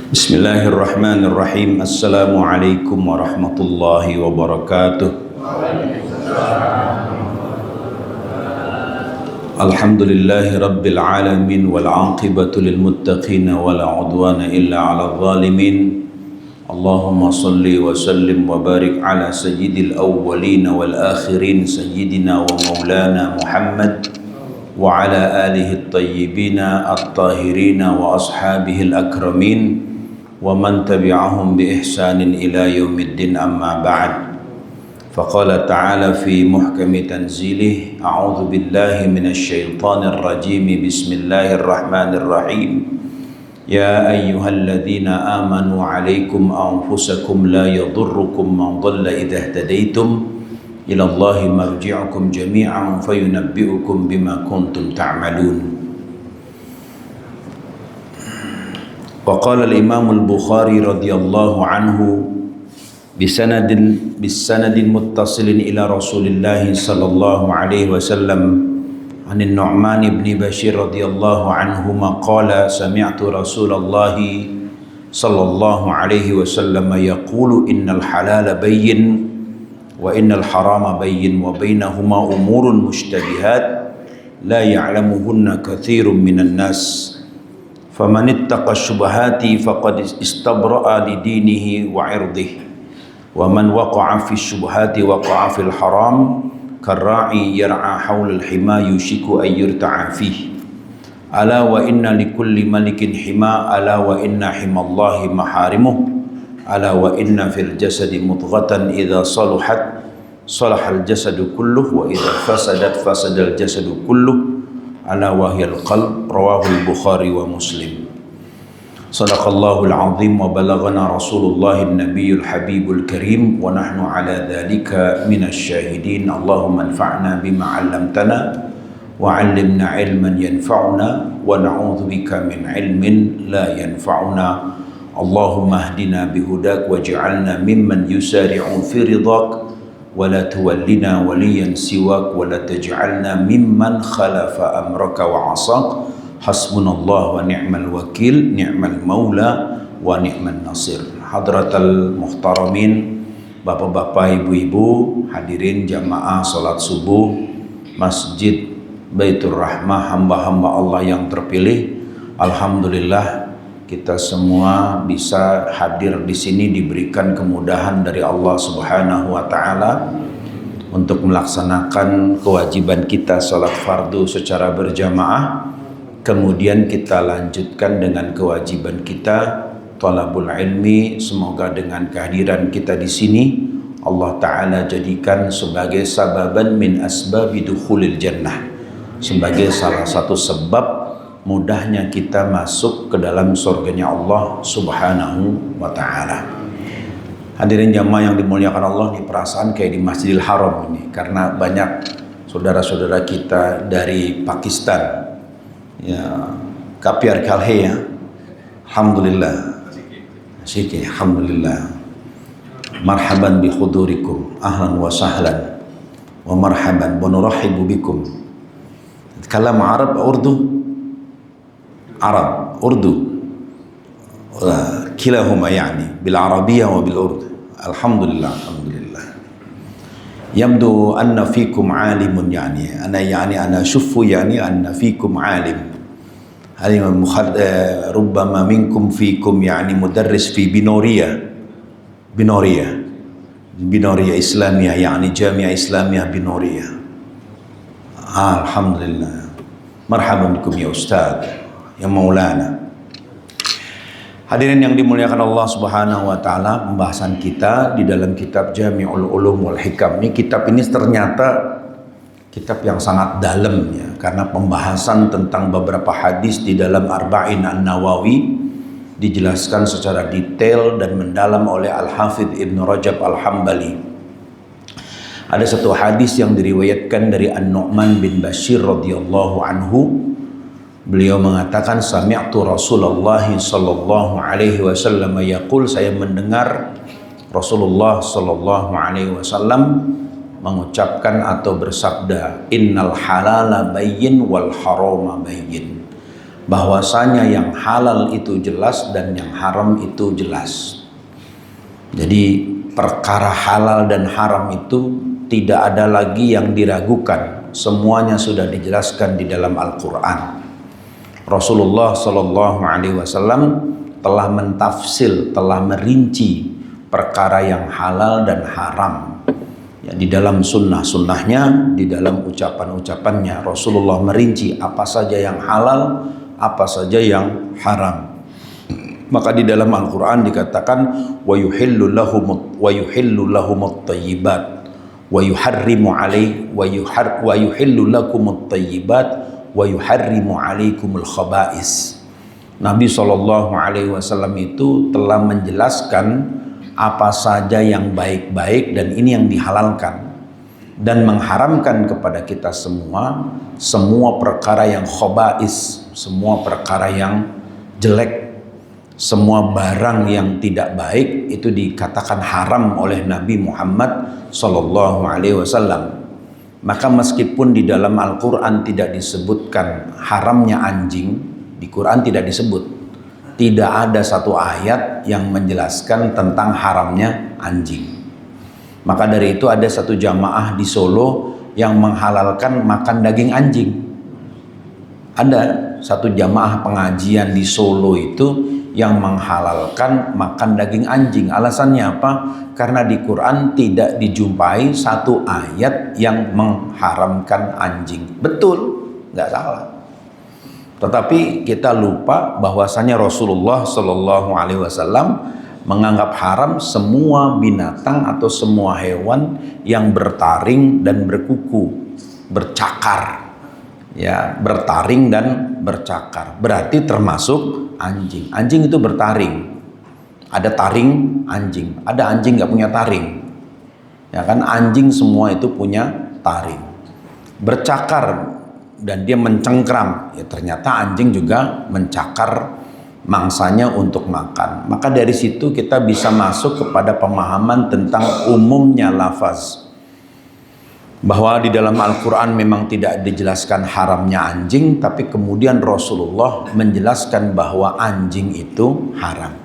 Bismillahirrahmanirrahim. Assalamualaikum warahmatullahi wabarakatuh. Alhamdulillahi rabbil alamin wal aqibatu lil muttaqin wala udwana illa 'alal zalimin. Allahumma salli wa sallim wa barik ala sayyidil awwalin wal akhirin sayyidina wa maulana Muhammad wa ala alihi at-tayyibin at-tahirin wa ashabihi al-akramin wa man tabi'ahum bi ihsanin ila yaumiddin, amma ba'd. Faqala ta'ala fi muhkami tanzilih, a'udzu billahi minasy syaithanir rajim, bismillahirrahmanirrahim. Ya ayyuhalladzina amanu 'alaikum anfusakum la yadurrukum man dhalla idza ihtadaitum ila Allahi marji'ukum jami'an fayunabbi'ukum bima kuntum ta'malun. وقال الإمام البخاري رضي الله عنه بسند متصل إلى رسول الله صلى الله عليه وسلم عن النعمان بن بشير رضي الله عنهما قال سمعت رسول الله صلى الله عليه وسلم يقول إن الحلال بين وإن الحرام بين وبينهما أمور مشتبهات لا يعلمهن كثير من الناس فمن اتقى الشبهات فقد استبرأ لدينه وعرضه ومن وقع في الشبهات وقع في الحرام كالراعي يرعى حول الحمى يوشك أن يرتعى فيه ألا وإن لكل ملك حمى ألا وإن حمى الله محارمه ألا وإن في الجسد مضغة إذا صلحت صلح الجسد كله وإذا فسدت فسد الجسد كله ala wahyal qalb. Rawahul Bukhari wa Muslim. Sadaqallahul azim wa balaghana Rasulullahin nabiyul habibul karim wa nahnu ala dhalika minasy syahidin. Allahumma anfa'na bima 'allamtana wa 'allimna 'ilman yanfa'una wa na'udzu bika min 'ilmin la yanfa'una. Allahumma hdina bihudak waj'alna mimman yusari'u fi ridhak ولا تولنا وليا سواك ولا تجعلنا ممن خالف أمرك وعصاك حسبنا الله ونعم الوكيل نعم المولى ونعم النصير. Hadratal muhtaramin, bapak-bapak, ibu-ibu, hadirin jamaah salat subuh Masjid Baitur Rahmah, hamba-hamba Allah yang terpilih. Alhamdulillah kita semua bisa hadir di sini diberikan kemudahan dari Allah Subhanahu wa taala untuk melaksanakan kewajiban kita salat fardu secara berjamaah. Kemudian kita lanjutkan dengan kewajiban kita thalabul ilmi. Semoga dengan kehadiran kita di sini Allah taala jadikan sebagai sababan min asbabi dukhulil jannah, sebagai salah satu sebab mudahnya kita masuk ke dalam surganya Allah Subhanahu wa ta'ala. Hadirin jamaah yang dimuliakan Allah, nih perasaan kayak di Masjidil Haram ini, karena banyak saudara-saudara kita dari Pakistan ya, kapiar kalhe ya. Alhamdulillah syiki, alhamdulillah. Marhaban bi khudurikum, ahlan wa sahlan wa marhaban wa nurahibu bikum. Kalam Arab Urdu? Arab, Urdu, kilahuma yani bil Arabiyah wa bil Urdu. Alhamdulillah, alhamdulillah. Yabdu anna fikum alimun yani ana syufu yani anna fikum alim. Alim rubbama minkum fikum yani mudarris fi Binoria Islamiyah yani Jamiah Islamiyah Binoria. Alhamdulillah. Marhaban bikum ya Ustaz, ya Maulana. Hadirin yang dimuliakan Allah Subhanahu wa taala, pembahasan kita di dalam kitab Jami'ul Ulum wal Hikam. Ini kitab ini ternyata kitab yang sangat dalam ya, karena pembahasan tentang beberapa hadis di dalam Arba'in An-Nawawi dijelaskan secara detail dan mendalam oleh Al-Hafidh Ibn Rajab Al-Hambali. Ada satu hadis yang diriwayatkan dari An-Nu'man bin Bashir radhiyallahu anhu. Beliau mengatakan, sami'tu Rasulullah sallallahu alaihi wasallam yaqul, saya mendengar Rasulullah sallallahu alaihi wasallam mengucapkan atau bersabda, innal halala bayyin wal harama bayyin, bahwasanya yang halal itu jelas dan yang haram itu jelas. Jadi perkara halal dan haram itu tidak ada lagi yang diragukan, semuanya sudah dijelaskan di dalam Al-Quran. Rasulullah Shallallahu Alaihi Wasallam telah mentafsil, telah merinci perkara yang halal dan haram. Ya, di dalam sunnah-sunnahnya, di dalam ucapan-ucapannya, Rasulullah merinci apa saja yang halal, apa saja yang haram. Maka di dalam Al-Quran dikatakan wa yuhillu lahumut thayyibat wa yuharrimu wa yuhillu lakumut thayyibat wa yuharrimu alaikumul khaba'is. Nabi SAW itu telah menjelaskan apa saja yang baik-baik dan ini yang dihalalkan, dan mengharamkan kepada kita semua perkara yang khaba'is, semua perkara yang jelek, semua barang yang tidak baik itu dikatakan haram oleh Nabi Muhammad Sallallahu Alaihi Wasallam. Maka meskipun di dalam Al-Quran tidak disebutkan haramnya anjing, di Quran tidak disebut, tidak ada satu ayat yang menjelaskan tentang haramnya anjing. Maka dari itu ada satu jamaah di Solo yang menghalalkan makan daging anjing. Ada satu jamaah pengajian di Solo itu yang menghalalkan makan daging anjing. Alasannya apa? Karena di Quran tidak dijumpai satu ayat yang mengharamkan anjing. Betul, nggak salah. Tetapi kita lupa bahwasanya Rasulullah Shallallahu Alaihi Wasallam menganggap haram semua binatang atau semua hewan yang bertaring dan berkuku, bercakar. Ya, bertaring dan bercakar berarti termasuk anjing. Anjing itu bertaring, ada taring anjing, ada anjing nggak punya taring, ya kan? Anjing semua itu punya taring. Bercakar dan dia mencengkram, ya ternyata anjing juga mencakar mangsanya untuk makan. Maka dari situ kita bisa masuk kepada pemahaman tentang umumnya lafaz, bahwa di dalam Al-Quran memang tidak dijelaskan haramnya anjing, tapi kemudian Rasulullah menjelaskan bahwa anjing itu haram.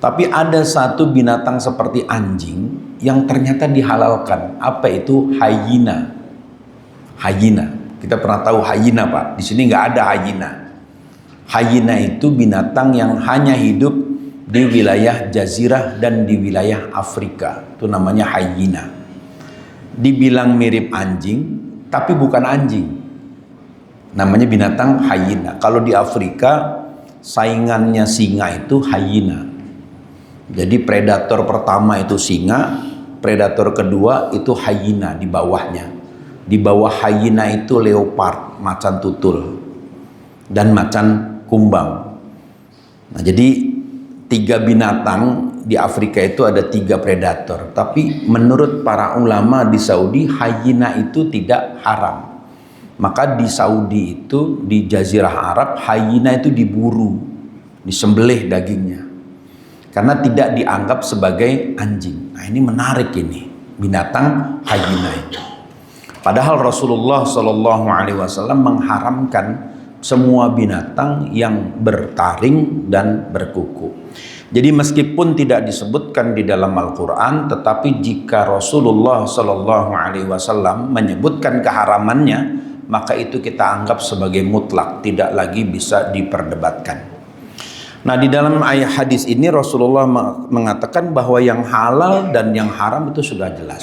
Tapi ada satu binatang seperti anjing yang ternyata dihalalkan. Apa itu? Hyena. Hyena. Kita pernah tahu hyena, Pak. Di sini nggak ada hyena. Hyena itu binatang yang hanya hidup di wilayah Jazirah dan di wilayah Afrika. Itu namanya hyena. Dibilang mirip anjing, tapi bukan anjing. Namanya binatang hyena. Kalau di Afrika, saingannya singa itu hyena. Jadi predator pertama itu singa, predator kedua itu hyena di bawahnya. Di bawah hyena itu leopard, macan tutul, dan macan kumbang. Nah, jadi 3 binatang di Afrika itu ada 3 predator. Tapi menurut para ulama di Saudi, hyena itu tidak haram. Maka di Saudi itu, di Jazirah Arab, hyena itu diburu, disembelih dagingnya, karena tidak dianggap sebagai anjing. Nah, ini menarik ini, binatang hyena itu. Padahal Rasulullah Shallallahu Alaihi Wasallam mengharamkan semua binatang yang bertaring dan berkuku. Jadi meskipun tidak disebutkan di dalam Al-Quran, tetapi jika Rasulullah Shallallahu Alaihi Wasallam menyebutkan keharamannya, maka itu kita anggap sebagai mutlak, tidak lagi bisa diperdebatkan. Nah, di dalam ayat hadis ini Rasulullah mengatakan bahwa yang halal dan yang haram itu sudah jelas.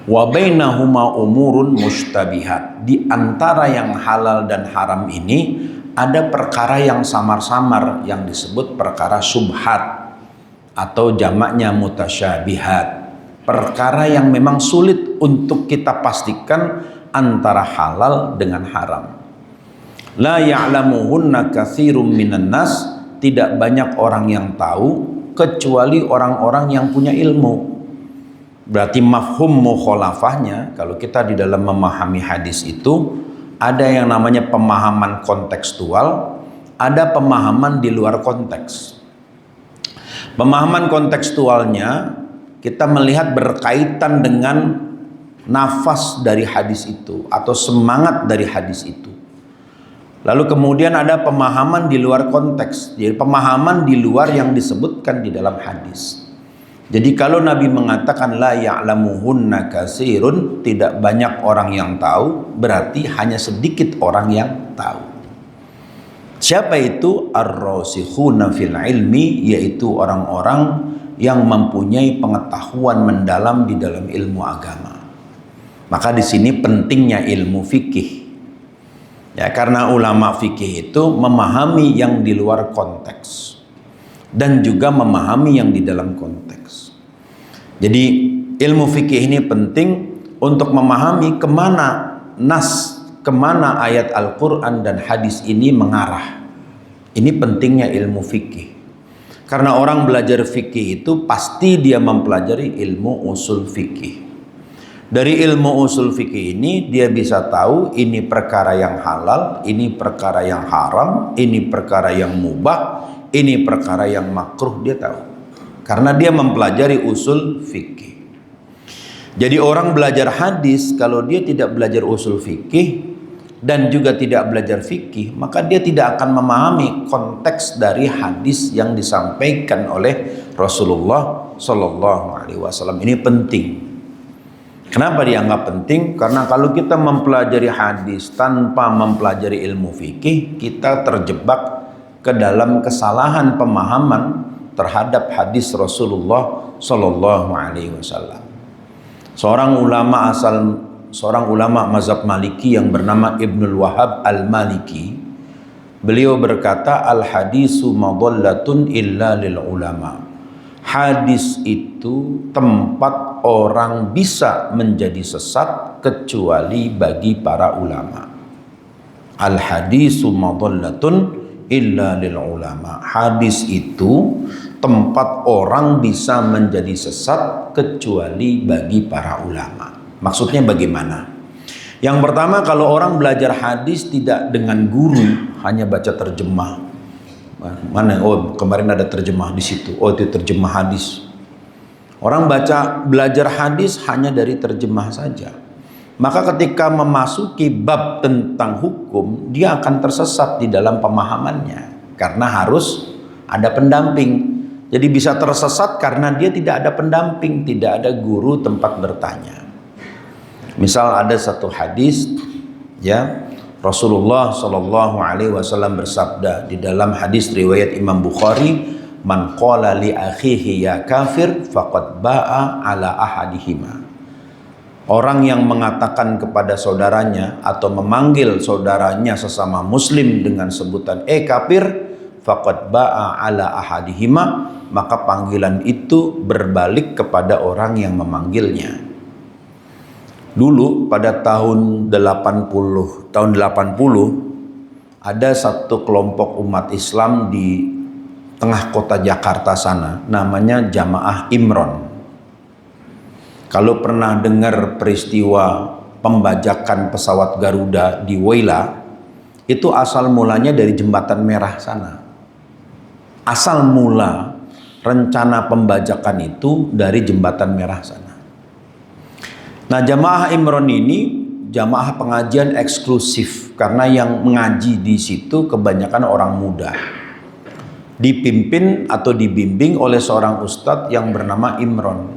Wa bainahuma umurun mustabihat. Di antara yang halal dan haram ini ada perkara yang samar-samar yang disebut perkara subhat atau jamaknya mutasyabihat. Perkara yang memang sulit untuk kita pastikan antara halal dengan haram. La ya'lamuhunna katsirum minan nas, tidak banyak orang yang tahu kecuali orang-orang yang punya ilmu. Berarti mafhum mukhalafahnya, kalau kita di dalam memahami hadis itu ada yang namanya pemahaman kontekstual, ada pemahaman di luar konteks. Pemahaman kontekstualnya kita melihat berkaitan dengan nafas dari hadis itu atau semangat dari hadis itu. Lalu kemudian ada pemahaman di luar konteks, jadi pemahaman di luar yang disebutkan di dalam hadis. Jadi kalau Nabi mengatakan la ya'lamuhunna katsirun, tidak banyak orang yang tahu, berarti hanya sedikit orang yang tahu. Siapa itu? Ar-rasikhuna fil ilmi, yaitu orang-orang yang mempunyai pengetahuan mendalam di dalam ilmu agama. Maka di sini pentingnya ilmu fikih. Ya, karena ulama fikih itu memahami yang di luar konteks dan juga memahami yang di dalam konteks. Jadi ilmu fikih ini penting untuk memahami kemana nas, kemana ayat Al-Quran dan hadis ini mengarah. Ini pentingnya ilmu fikih. Karena orang belajar fikih itu pasti dia mempelajari ilmu usul fikih. Dari ilmu usul fikih ini dia bisa tahu ini perkara yang halal, ini perkara yang haram, ini perkara yang mubah, ini perkara yang makruh, dia tahu. Karena dia mempelajari usul fikih. Jadi orang belajar hadis kalau dia tidak belajar usul fikih dan juga tidak belajar fikih, maka dia tidak akan memahami konteks dari hadis yang disampaikan oleh Rasulullah Shallallahu Alaihi Wasallam. Ini penting. Kenapa dianggap penting? Karena kalau kita mempelajari hadis tanpa mempelajari ilmu fikih, kita terjebak ke dalam kesalahan pemahaman terhadap hadis Rasulullah Shallallahu Alaihi Wasallam. Seorang ulama mazhab Maliki yang bernama Ibnul Wahhab Al-Maliki, beliau berkata, al-hadisu madallatun illa lil ulama. Hadis itu tempat orang bisa menjadi sesat kecuali bagi para ulama. Al-hadisu madallatun illa lil ulama. Hadis itu tempat orang bisa menjadi sesat kecuali bagi para ulama. Maksudnya bagaimana? Yang pertama, kalau orang belajar hadis tidak dengan guru, hanya baca terjemah. Mana? Oh, kemarin ada terjemah di situ. Oh, itu terjemah hadis. Orang belajar hadis hanya dari terjemah saja. Maka ketika memasuki bab tentang hukum, dia akan tersesat di dalam pemahamannya karena harus ada pendamping. Jadi bisa tersesat karena dia tidak ada pendamping, tidak ada guru tempat bertanya. Misal ada satu hadis, ya, Rasulullah Shallallahu Alaihi Wasallam bersabda di dalam hadis riwayat Imam Bukhari, man qala li akhihi ya kafir faqad ba'a ala ahadihima. Orang yang mengatakan kepada saudaranya atau memanggil saudaranya sesama muslim dengan sebutan kafir, faqad ba'a ala ahadihima, maka panggilan itu berbalik kepada orang yang memanggilnya. Dulu pada tahun 80 ada satu kelompok umat Islam di tengah kota Jakarta sana, namanya Jamaah Imron. Kalau pernah dengar peristiwa pembajakan pesawat Garuda di Woyla, itu asal mulanya dari Jembatan Merah sana. Asal mula rencana pembajakan itu dari Jembatan Merah sana. Nah, Jamaah Imron ini jamaah pengajian eksklusif karena yang mengaji di situ kebanyakan orang muda. Dipimpin atau dibimbing oleh seorang ustadz yang bernama Imron.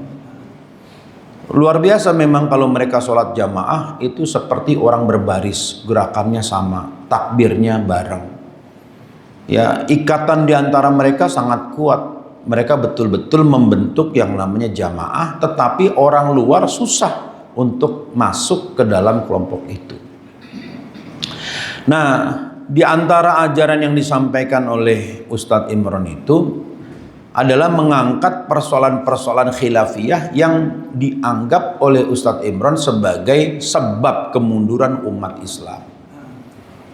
Luar biasa memang kalau mereka sholat jamaah itu seperti orang berbaris, gerakannya sama, takbirnya bareng. Ya, ikatan di antara mereka sangat kuat. Mereka betul-betul membentuk yang namanya jamaah, tetapi orang luar susah untuk masuk ke dalam kelompok itu. Nah, di antara ajaran yang disampaikan oleh Ustadz Imron itu adalah mengangkat persoalan-persoalan khilafiyah yang dianggap oleh Ustadz Imron sebagai sebab kemunduran umat Islam.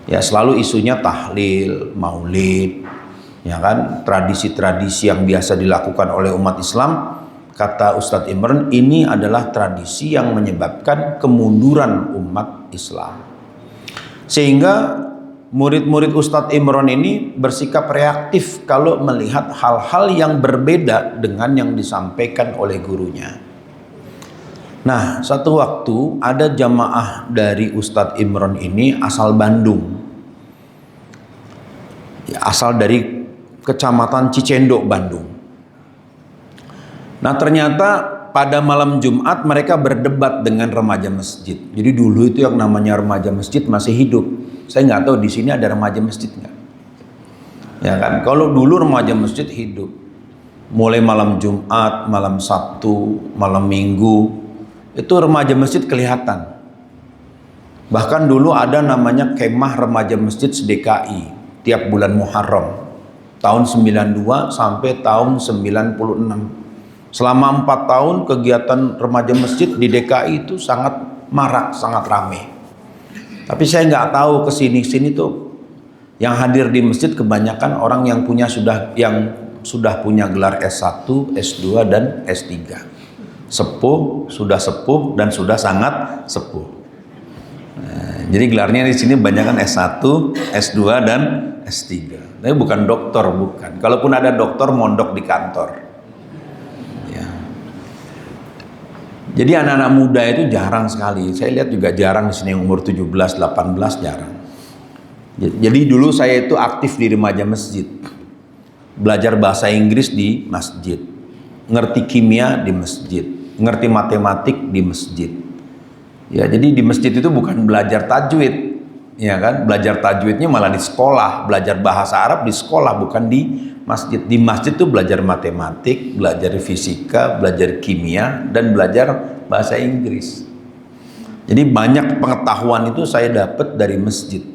Ya, selalu isunya tahlil, maulid, ya kan, tradisi-tradisi yang biasa dilakukan oleh umat Islam. Kata Ustadz Imron, ini adalah tradisi yang menyebabkan kemunduran umat Islam. Sehingga murid-murid Ustadz Imron ini bersikap reaktif kalau melihat hal-hal yang berbeda dengan yang disampaikan oleh gurunya. Nah, satu waktu ada jamaah dari Ustadz Imron ini asal Bandung, ya, asal dari Kecamatan Cicendo, Bandung. Nah, ternyata pada malam Jumat mereka berdebat dengan remaja masjid. Jadi dulu itu yang namanya remaja masjid masih hidup. Saya nggak tahu di sini ada remaja masjid nggak? Ya kan? Kalau dulu remaja masjid hidup, mulai malam Jumat, malam Sabtu, malam Minggu, itu remaja masjid kelihatan. Bahkan dulu ada namanya kemah remaja masjid DKI tiap bulan Muharram tahun 92 sampai tahun 96. Selama 4 tahun kegiatan remaja masjid di DKI itu sangat marak, sangat ramai. Tapi saya nggak tahu kesini-sini tuh yang hadir di masjid kebanyakan orang yang sudah punya gelar S1, S2 dan S3. Sepuh, sudah sepuh, dan sudah sangat sepuh. Nah, jadi gelarnya di sini banyak kan S1, S2 dan S3. Tapi bukan dokter, bukan. Kalaupun ada dokter mondok di kantor. Ya. Jadi anak-anak muda itu jarang sekali. Saya lihat juga jarang di sini umur 17, 18 jarang. Jadi dulu saya itu aktif di remaja masjid. Belajar bahasa Inggris di masjid. Ngerti kimia di masjid, ngerti matematik di masjid. Ya, jadi di masjid itu bukan belajar tajwid, ya kan? Belajar tajwidnya malah di sekolah, belajar bahasa Arab di sekolah, bukan di masjid. Di masjid itu belajar matematik, belajar fisika, belajar kimia, dan belajar bahasa Inggris. Jadi banyak pengetahuan itu saya dapat dari masjid.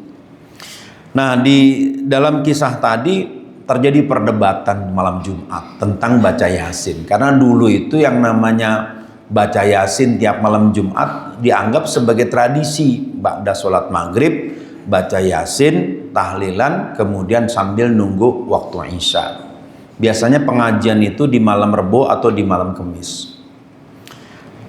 Nah, di dalam kisah tadi terjadi perdebatan malam Jumat tentang baca Yasin. Karena dulu itu yang namanya baca Yasin tiap malam Jumat dianggap sebagai tradisi. Ba'da sholat maghrib, baca Yasin, tahlilan, kemudian sambil nunggu waktu Isya. Biasanya pengajian itu di malam Rebo atau di malam Kamis.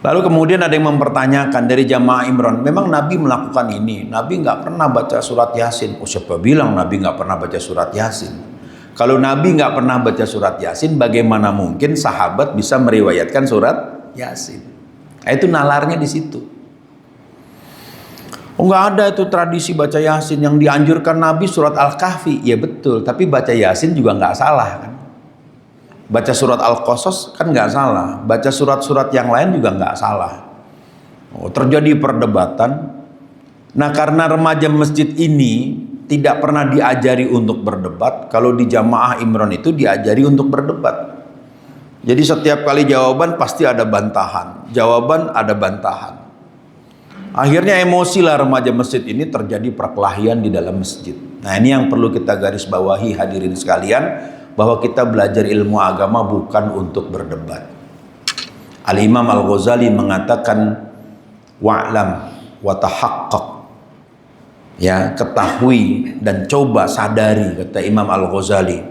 Lalu kemudian ada yang mempertanyakan dari jamaah Imron, memang Nabi melakukan ini? Nabi nggak pernah baca surat Yasin. Oh, siapa bilang Nabi nggak pernah baca surat Yasin? Kalau Nabi nggak pernah baca surat Yasin, bagaimana mungkin sahabat bisa meriwayatkan surat Yasin? Nah, itu nalarnya di situ. Oh, nggak ada itu tradisi baca Yasin. Yang dianjurkan Nabi surat Al-Kahfi, ya betul. Tapi baca Yasin juga nggak salah kan? Baca surat Al-Qasas kan nggak salah. Baca surat-surat yang lain juga nggak salah. Oh, terjadi perdebatan. Nah, karena remaja masjid ini tidak pernah diajari untuk berdebat. Kalau di jamaah Imron itu diajari untuk berdebat. Jadi setiap kali jawaban pasti ada bantahan. Jawaban ada bantahan. Akhirnya emosilah remaja masjid ini, terjadi perkelahian di dalam masjid. Nah, ini yang perlu kita garis bawahi hadirin sekalian, bahwa kita belajar ilmu agama bukan untuk berdebat. Al-Imam Al-Ghazali mengatakan wa'lam wa tahaqqaq. Ya, ketahui dan coba sadari, kata Imam Al-Ghazali,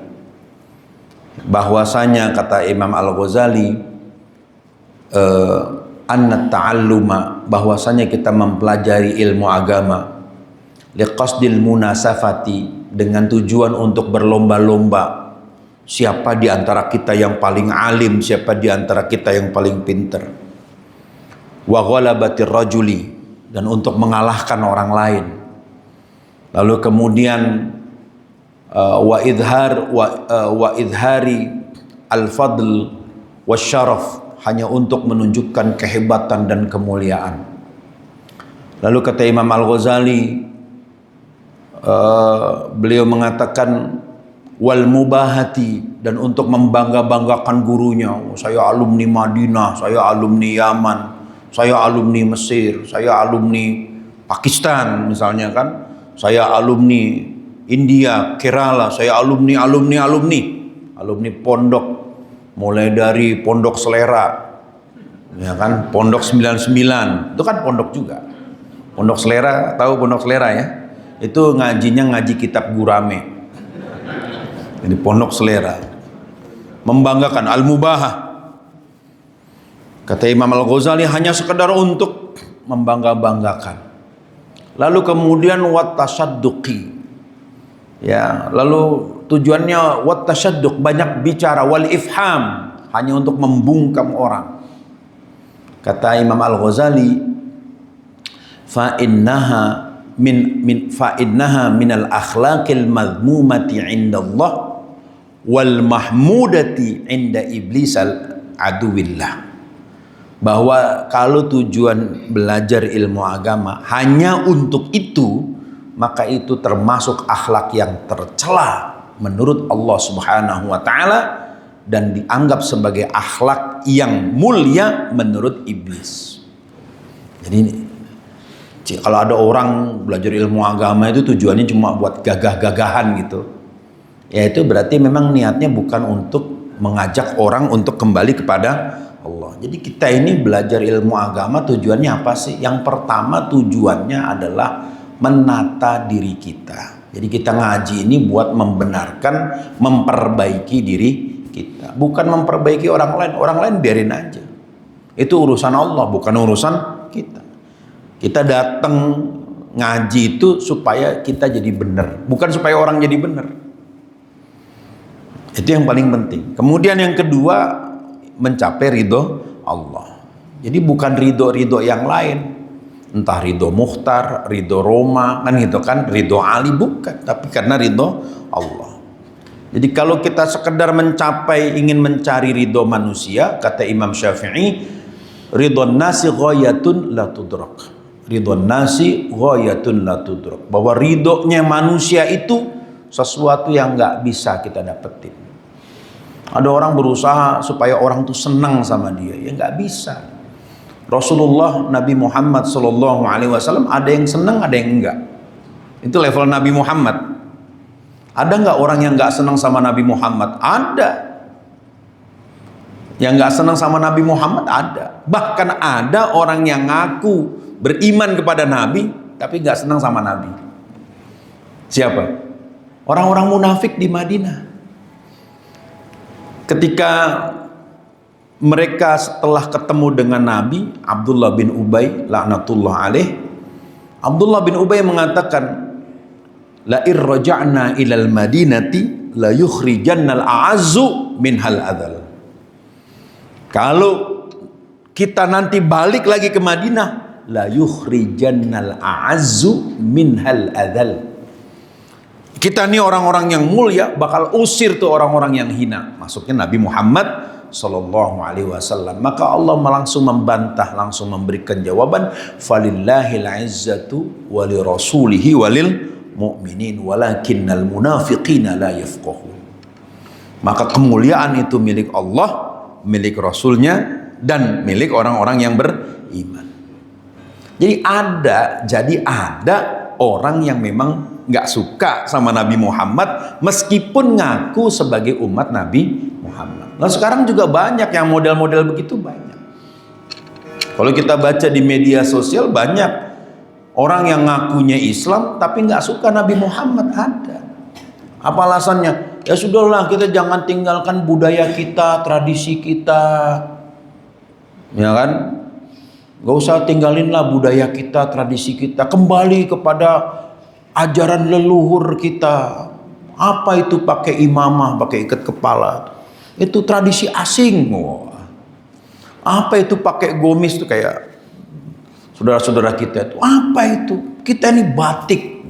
bahwasanya kata Imam Al-Ghazali anna ta'alluma, bahwasanya kita mempelajari ilmu agama liqasdil munasafati, dengan tujuan untuk berlomba-lomba siapa di antara kita yang paling alim, siapa di antara kita yang paling pintar, wa ghalabatir rajuli, dan untuk mengalahkan orang lain. Lalu kemudian wa idhari al-fadl wasyaraf, hanya untuk menunjukkan kehebatan dan kemuliaan. Lalu kata Imam Al-Ghazali, beliau mengatakan wal mubahati, dan untuk membangga-banggakan gurunya. Saya alumni Madinah, saya alumni Yaman, saya alumni Mesir, saya alumni Pakistan misalnya kan. Saya alumni India, Kerala, saya alumni pondok, mulai dari Pondok Selera, ya kan, Pondok 99, itu kan pondok juga. Pondok Selera, tahu Pondok Selera ya? Itu ngajinya ngaji kitab Gurame. Jadi Pondok Selera. Membanggakan, al-mubahah. Kata Imam Al-Ghazali, hanya sekedar untuk membangga-banggakan. Lalu kemudian wat tasadduqi, ya, lalu tujuannya wat tasadduq, banyak bicara, wal ifham, hanya untuk membungkam orang. Kata Imam Al-Ghazali, fa innaha minal akhlaqil madhmumati 'inda Allah wal mahmudati 'inda iblisal aduwillah. Bahwa kalau tujuan belajar ilmu agama hanya untuk itu, maka itu termasuk akhlak yang tercela menurut Allah Subhanahu wa taala dan dianggap sebagai akhlak yang mulia menurut iblis. Jadi kalau ada orang belajar ilmu agama itu tujuannya cuma buat gagah-gagahan gitu, ya itu berarti memang niatnya bukan untuk mengajak orang untuk kembali kepada Allah. Jadi kita ini belajar ilmu agama tujuannya apa sih? Yang pertama tujuannya adalah menata diri kita. Jadi kita ngaji ini buat membenarkan, memperbaiki diri kita, bukan memperbaiki orang lain. Orang lain biarin aja, itu urusan Allah, bukan urusan kita. Kita datang ngaji itu supaya kita jadi benar, bukan supaya orang jadi benar. Itu yang paling penting. Kemudian yang kedua, mencapai ridho Allah. Jadi bukan ridho yang lain, entah ridho Mukhtar, ridho Roma, kan gitu kan, ridho Ali, bukan, tapi karena ridho Allah. Jadi kalau kita sekedar ingin mencari ridho manusia, kata Imam Syafi'i, ridho nasi ghayatun la tudrak. Ridho nasi ghayatun la tudrak. Bahwa ridhonya manusia itu sesuatu yang nggak bisa kita dapetin. Ada orang berusaha supaya orang tuh senang sama dia, ya nggak bisa. Rasulullah Nabi Muhammad SAW ada yang senang, ada yang enggak. Itu level Nabi Muhammad. Ada nggak orang yang nggak senang sama Nabi Muhammad? Ada. Yang nggak senang sama Nabi Muhammad ada. Bahkan ada orang yang ngaku beriman kepada Nabi tapi nggak senang sama Nabi. Siapa? Orang-orang munafik di Madinah. Ketika mereka setelah ketemu dengan Nabi, Abdullah bin Ubay laknatullah alaih, Abdullah bin Ubay mengatakan, la irraja'na ilal madinati la yukhrijannal a'azzu minhal adhal. Kalau kita nanti balik lagi ke Madinah, la yukhrijannal a'azzu minhal adhal. Kita nih orang-orang yang mulia bakal usir tuh orang-orang yang hina. Maksudnya Nabi Muhammad Sallallahu Alaihi Wasallam. Maka Allah langsung membantah, langsung memberikan jawaban, falillahil izzatu wali rasulihi walil mu'minin walakinnal munafiqina la yafqahun. Maka kemuliaan itu milik Allah, milik Rasulnya, dan milik orang-orang yang beriman. Jadi ada orang yang memang nggak suka sama Nabi Muhammad meskipun ngaku sebagai umat Nabi Muhammad. Nah sekarang juga banyak yang model-model begitu, banyak. Kalau kita baca di media sosial banyak orang yang ngakunya Islam tapi nggak suka Nabi Muhammad, ada. Apa alasannya? Ya sudahlah, kita jangan tinggalkan budaya kita, tradisi kita, ya kan? Gak usah tinggalinlah budaya kita, tradisi kita, kembali kepada ajaran leluhur kita. Apa itu pakai imamah, pakai ikat kepala? Itu tradisi asing. Wah. Apa itu pakai gomis, itu kayak saudara-saudara kita itu. Apa itu? Kita ini batik.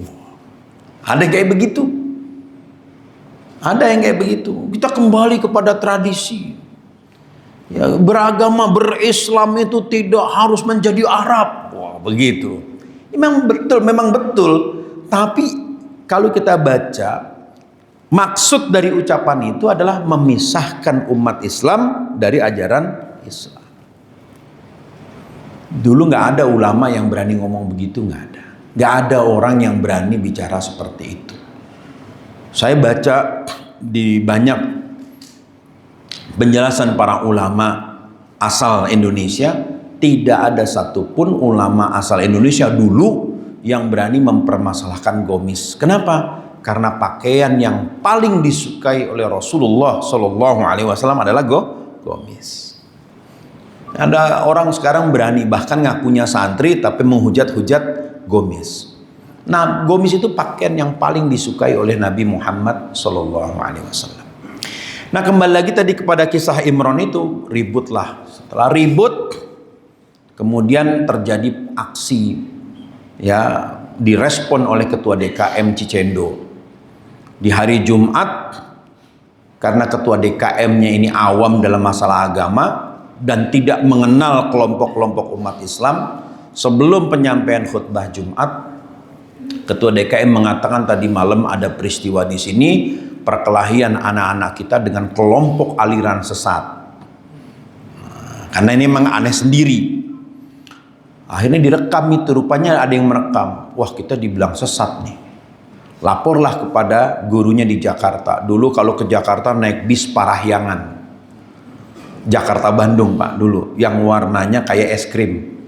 Ada yang kayak begitu. Ada yang kayak begitu. Kita kembali kepada tradisi. Ya, beragama, berislam itu tidak harus menjadi Arab. Wah, begitu. Memang betul. Tapi kalau kita baca, maksud dari ucapan itu adalah memisahkan umat Islam dari ajaran Islam. Dulu nggak ada ulama yang berani ngomong begitu, nggak ada. Nggak ada orang yang berani bicara seperti itu. Saya baca di banyak penjelasan para ulama asal Indonesia, tidak ada satupun ulama asal Indonesia dulu yang berani mempermasalahkan gomis. Kenapa? Karena pakaian yang paling disukai oleh Rasulullah Shallallahu Alaihi Wasallam adalah gomis. Ada orang sekarang berani bahkan ngakunya santri tapi menghujat-hujat gomis. Nah, gomis itu pakaian yang paling disukai oleh Nabi Muhammad Shallallahu Alaihi Wasallam. Nah, kembali lagi tadi kepada kisah Imran itu, ributlah. Setelah ribut, kemudian terjadi aksi, ya, direspon oleh ketua DKM Cicendo di hari Jumat. Karena ketua DKM-nya ini awam dalam masalah agama dan tidak mengenal kelompok-kelompok umat Islam, sebelum penyampaian khutbah Jumat, ketua DKM mengatakan tadi malam ada peristiwa di sini, perkelahian anak-anak kita dengan kelompok aliran sesat. Karena ini memang aneh sendiri. Akhirnya direkam itu, rupanya ada yang merekam. Wah, kita dibilang sesat nih. Laporlah kepada gurunya di Jakarta. Dulu kalau ke Jakarta naik bis Parahyangan. Jakarta Bandung, Pak, dulu. Yang warnanya kayak es krim.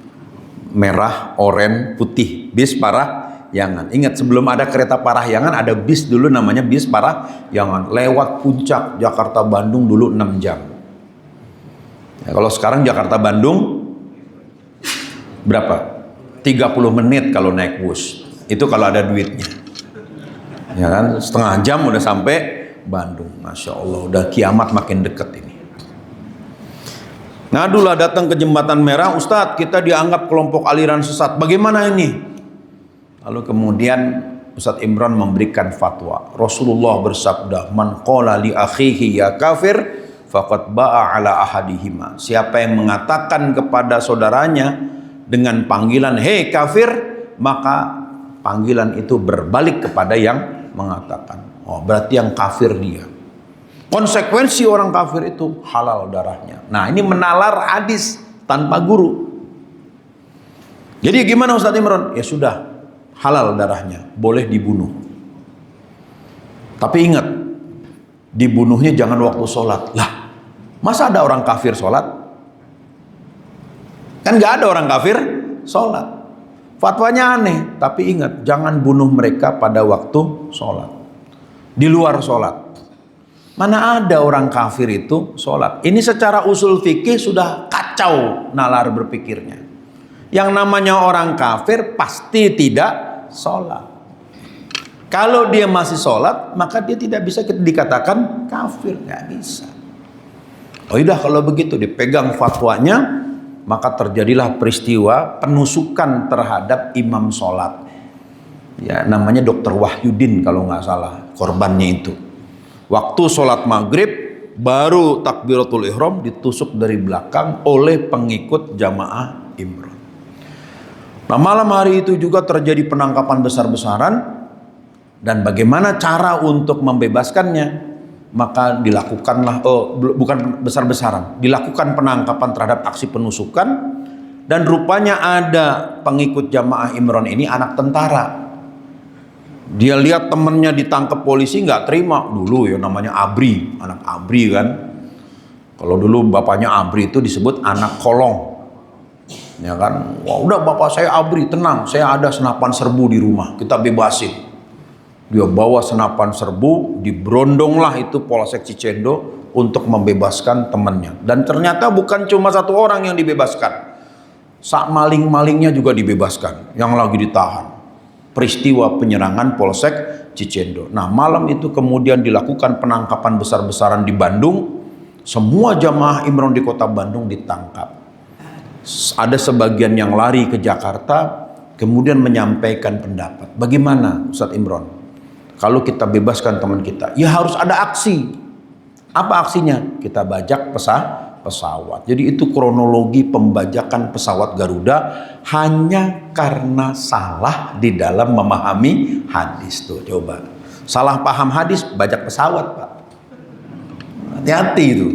Merah, oranye, putih. Bis Parahyangan. Ingat, sebelum ada kereta Parahyangan, ada bis dulu namanya bis Parahyangan. Lewat puncak Jakarta Bandung dulu 6 jam. Ya, kalau sekarang Jakarta Bandung berapa? 30 menit kalau naik bus. Itu kalau ada duitnya. Ya kan, setengah jam udah sampai Bandung. Masya Allah, udah kiamat makin deket ini. Ngadulah datang ke Jembatan Merah, Ustadz, kita dianggap kelompok aliran sesat. Bagaimana ini? Lalu kemudian Ustadz Imran memberikan fatwa. Rasulullah bersabda, "Man qala li akhihi ya kafir, faqad ba'a ala ahadihima." Siapa yang mengatakan kepada saudaranya dengan panggilan "hei kafir", maka panggilan itu berbalik kepada yang mengatakan. Oh, berarti yang kafir dia. Konsekuensi orang kafir itu halal darahnya. Nah, ini menalar hadis tanpa guru. Jadi gimana Ustadz Imran? Ya sudah, halal darahnya, boleh dibunuh. Tapi ingat, dibunuhnya jangan waktu sholat. Lah, masa ada orang kafir sholat? Kan gak ada orang kafir sholat. Fatwanya aneh, tapi ingat, jangan bunuh mereka pada waktu sholat. Di luar sholat. Mana ada orang kafir itu sholat. Ini secara usul fikih sudah kacau nalar berpikirnya. Yang namanya orang kafir pasti tidak sholat. Kalau dia masih sholat, maka dia tidak bisa dikatakan kafir. Nggak bisa. Oh udah, kalau begitu dipegang fatwanya, maka terjadilah peristiwa penusukan terhadap imam sholat. Ya, namanya Dr. Wahyudin kalau nggak salah korbannya itu. Waktu sholat maghrib baru takbiratul ihram ditusuk dari belakang oleh pengikut jamaah Imran. Nah, malam hari itu juga terjadi penangkapan besar-besaran, dan bagaimana cara untuk membebaskannya? Maka dilakukanlah, bukan besar-besaran, dilakukan penangkapan terhadap aksi penusukan, dan rupanya ada pengikut jamaah Imran ini anak tentara. Dia lihat temennya ditangkap polisi, nggak terima. Dulu ya namanya Abri, anak Abri kan. Kalau dulu bapaknya Abri itu disebut anak kolong. Ya kan, wah udah bapak saya Abri, tenang, saya ada senapan serbu di rumah, kita bebasin. Dia bawa senapan serbu, diberondonglah itu Polsek Cicendo untuk membebaskan temannya. Dan ternyata bukan cuma satu orang yang dibebaskan. Sak maling-malingnya juga dibebaskan, yang lagi ditahan. Peristiwa penyerangan Polsek Cicendo. Nah, malam itu kemudian dilakukan penangkapan besar-besaran di Bandung. Semua jamaah Imran di kota Bandung ditangkap. Ada sebagian yang lari ke Jakarta, kemudian menyampaikan pendapat. Bagaimana Ustadz Imran? Kalau kita bebaskan teman kita, ya harus ada aksi. Apa aksinya? Kita bajak pesawat. Jadi itu kronologi pembajakan pesawat Garuda hanya karena salah di dalam memahami hadis. Tuh coba, salah paham hadis, bajak pesawat, Pak. Hati-hati itu.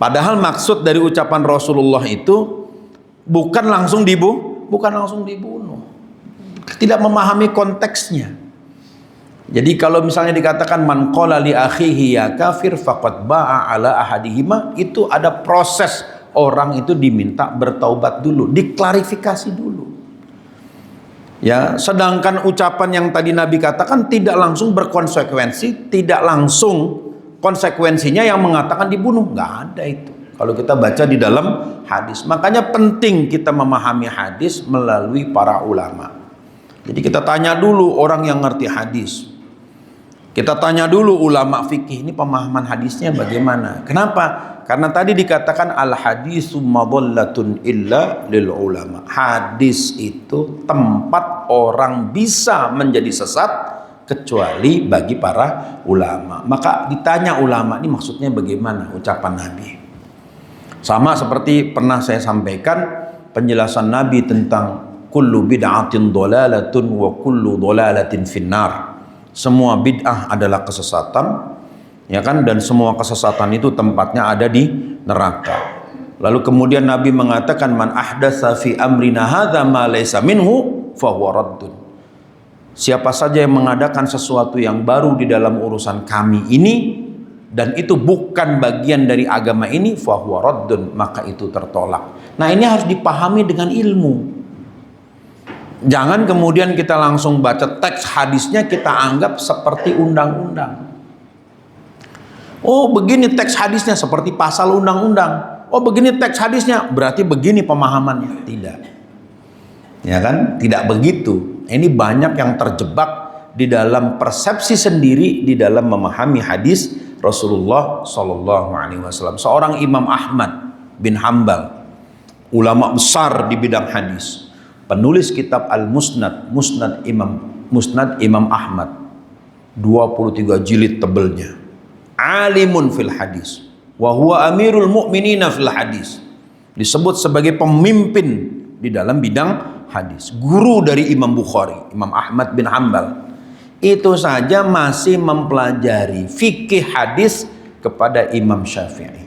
Padahal maksud dari ucapan Rasulullah itu bukan langsung dibunuh. Tidak memahami konteksnya. Jadi kalau misalnya dikatakan man qala li akhihi ya kafir faqad ba'a ala ahadihima, itu ada proses, orang itu diminta bertaubat dulu, diklarifikasi dulu. Ya, sedangkan ucapan yang tadi Nabi katakan tidak langsung berkonsekuensi, tidak langsung konsekuensinya yang mengatakan dibunuh, nggak ada itu. Kalau kita baca di dalam hadis, makanya penting kita memahami hadis melalui para ulama. Jadi kita tanya dulu orang yang ngerti hadis. Kita tanya dulu ulama fikih, ini pemahaman hadisnya bagaimana? Kenapa? Karena tadi dikatakan al hadisu madallatun illa lil ulama. Hadis itu tempat orang bisa menjadi sesat kecuali bagi para ulama. Maka ditanya ulama ini maksudnya bagaimana ucapan Nabi. Sama seperti pernah saya sampaikan penjelasan Nabi tentang kullu bid'atin dhalalatun wa kullu dhalalatin finnar. Semua bid'ah adalah kesesatan, ya kan, dan semua kesesatan itu tempatnya ada di neraka. Lalu kemudian Nabi mengatakan man ahdatsa fi amrina hadza ma laysa minhu fa huwa raddun. Siapa saja yang mengadakan sesuatu yang baru di dalam urusan kami ini dan itu bukan bagian dari agama ini, fa huwa raddun, maka itu tertolak. Nah, ini harus dipahami dengan ilmu. Jangan kemudian kita langsung baca teks hadisnya kita anggap seperti undang-undang. Oh, begini teks hadisnya seperti pasal undang-undang. Oh, begini teks hadisnya berarti begini pemahamannya. Tidak. Ya kan? Tidak begitu. Ini banyak yang terjebak di dalam persepsi sendiri di dalam memahami hadis Rasulullah Shallallahu Alaihi Wasallam. Seorang Imam Ahmad bin Hambal, ulama besar di bidang hadis, penulis kitab Al-Musnad, Musnad Imam Ahmad, 23 jilid tebelnya. Alimun fil hadis, wa huwa amirul mu'minina fil hadis. Disebut sebagai pemimpin di dalam bidang hadis. Guru dari Imam Bukhari, Imam Ahmad bin Hambal. Itu saja masih mempelajari fikih hadis kepada Imam Syafi'i.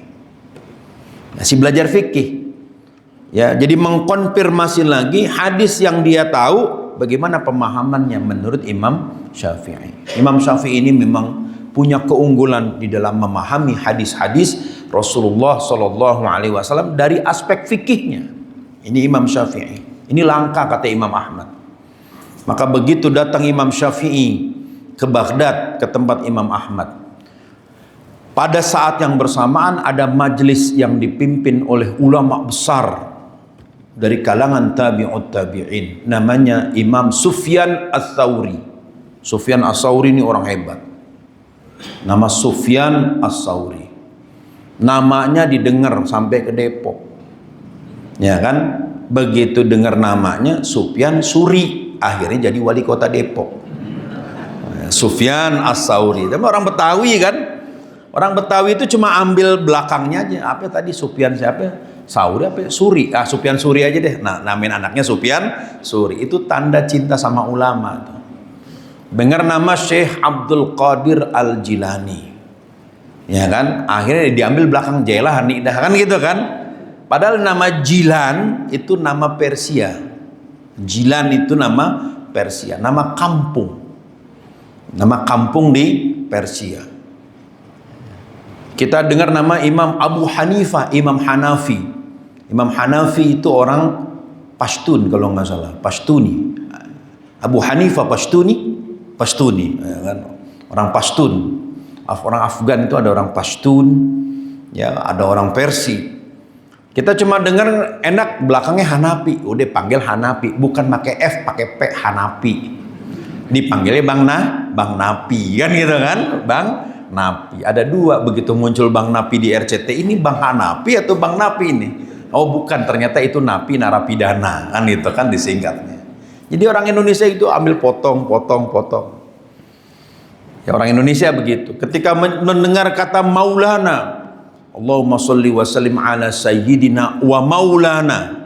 Masih belajar fikih. Ya, jadi mengkonfirmasi lagi hadis yang dia tahu bagaimana pemahamannya menurut Imam Syafi'i. Imam Syafi'i ini memang punya keunggulan di dalam memahami hadis-hadis Rasulullah Shallallahu Alaihi Wasallam dari aspek fikihnya. Ini Imam Syafi'i. Ini langka kata Imam Ahmad. Maka begitu datang Imam Syafi'i ke Baghdad, ke tempat Imam Ahmad, pada saat yang bersamaan ada majelis yang dipimpin oleh ulama besar dari kalangan tabi'ut tabi'in, namanya Imam Sufyan Ats-Tsauri. Sufyan Ats-Tsauri ini orang hebat. Nama Sufyan Ats-Tsauri. Namanya didengar sampai ke Depok. Ya kan? Begitu dengar namanya Sufyan Suri, akhirnya jadi wali kota Depok. Sufyan Ats-Tsauri. Tapi orang Betawi kan? Orang Betawi itu cuma ambil belakangnya aja. Apa tadi Sufyan siapa? Sauri apa? Suri. Ah, Sufyan Suri aja deh. Nah, namain anaknya Sufyan Suri. Itu tanda cinta sama ulama tuh. Dengar nama Syekh Abdul Qadir Al-Jilani. Ya kan? Akhirnya diambil belakang Jailani dah kan gitu kan? Padahal nama Jilan itu nama Persia. Jilan itu nama Persia, nama kampung. Nama kampung di Persia. Kita dengar nama Imam Abu Hanifah, Imam Hanafi. Imam Hanafi itu orang Pashtun kalau nggak salah, Pashtuni. Abu Hanifah Pashtuni, ya kan? Orang Pashtun. Orang Afgan itu ada orang Pashtun, ya, ada orang Persia. Kita cuma dengar enak belakangnya Hanafi, udah panggil Hanafi, bukan pakai F, pakai P, Hanafi. Dipanggilnya Bang Napi, kan gitu kan? Bang Napi. Ada dua, begitu muncul Bang Napi di RCT, ini Bang Hanafi atau Bang Napi ini? Oh bukan, ternyata itu Napi narapidana, kan itu kan disingkatnya. Jadi orang Indonesia itu ambil potong. Ya, orang Indonesia begitu. Ketika mendengar kata Maulana, Allahumma sholli wa sallim ala sayyidina wa maulana.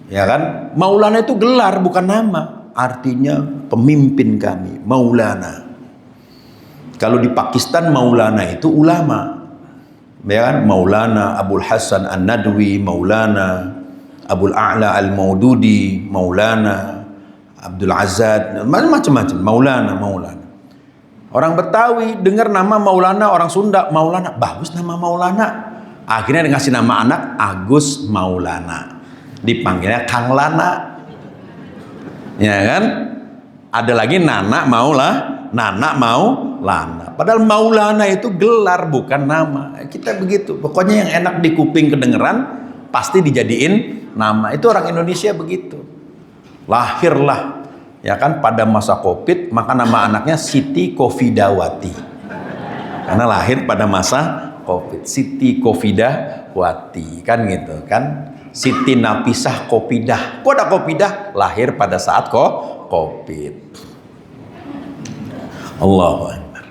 Ya kan? Maulana itu gelar bukan nama. Artinya pemimpin kami, Maulana. Kalau di Pakistan Maulana itu ulama. Ya kan? Maulana Abul Hasan An-Nadwi, Maulana Abul A'la Al-Maududi, Maulana Abdul Azzad, macam-macam. Maulana. Orang Betawi dengar nama Maulana, orang Sunda Maulana, bagus nama Maulana. Akhirnya ngasih nama anak Agus Maulana. Dipanggilnya Kang Lana. Ya kan? Ada lagi Nana Maulana. Padahal Maulana itu gelar bukan nama. Kita begitu. Pokoknya yang enak di kuping kedengeran pasti dijadiin nama. Itu orang Indonesia begitu. Lahirlah ya kan pada masa Covid, maka nama anaknya Siti Kofidawati. Karena lahir pada masa Covid. Siti Kofidah Wati, kan gitu kan. Siti Napisah Kopidah. Kok ada Kopidah? Lahir pada saat Covid. Allahu Akbar.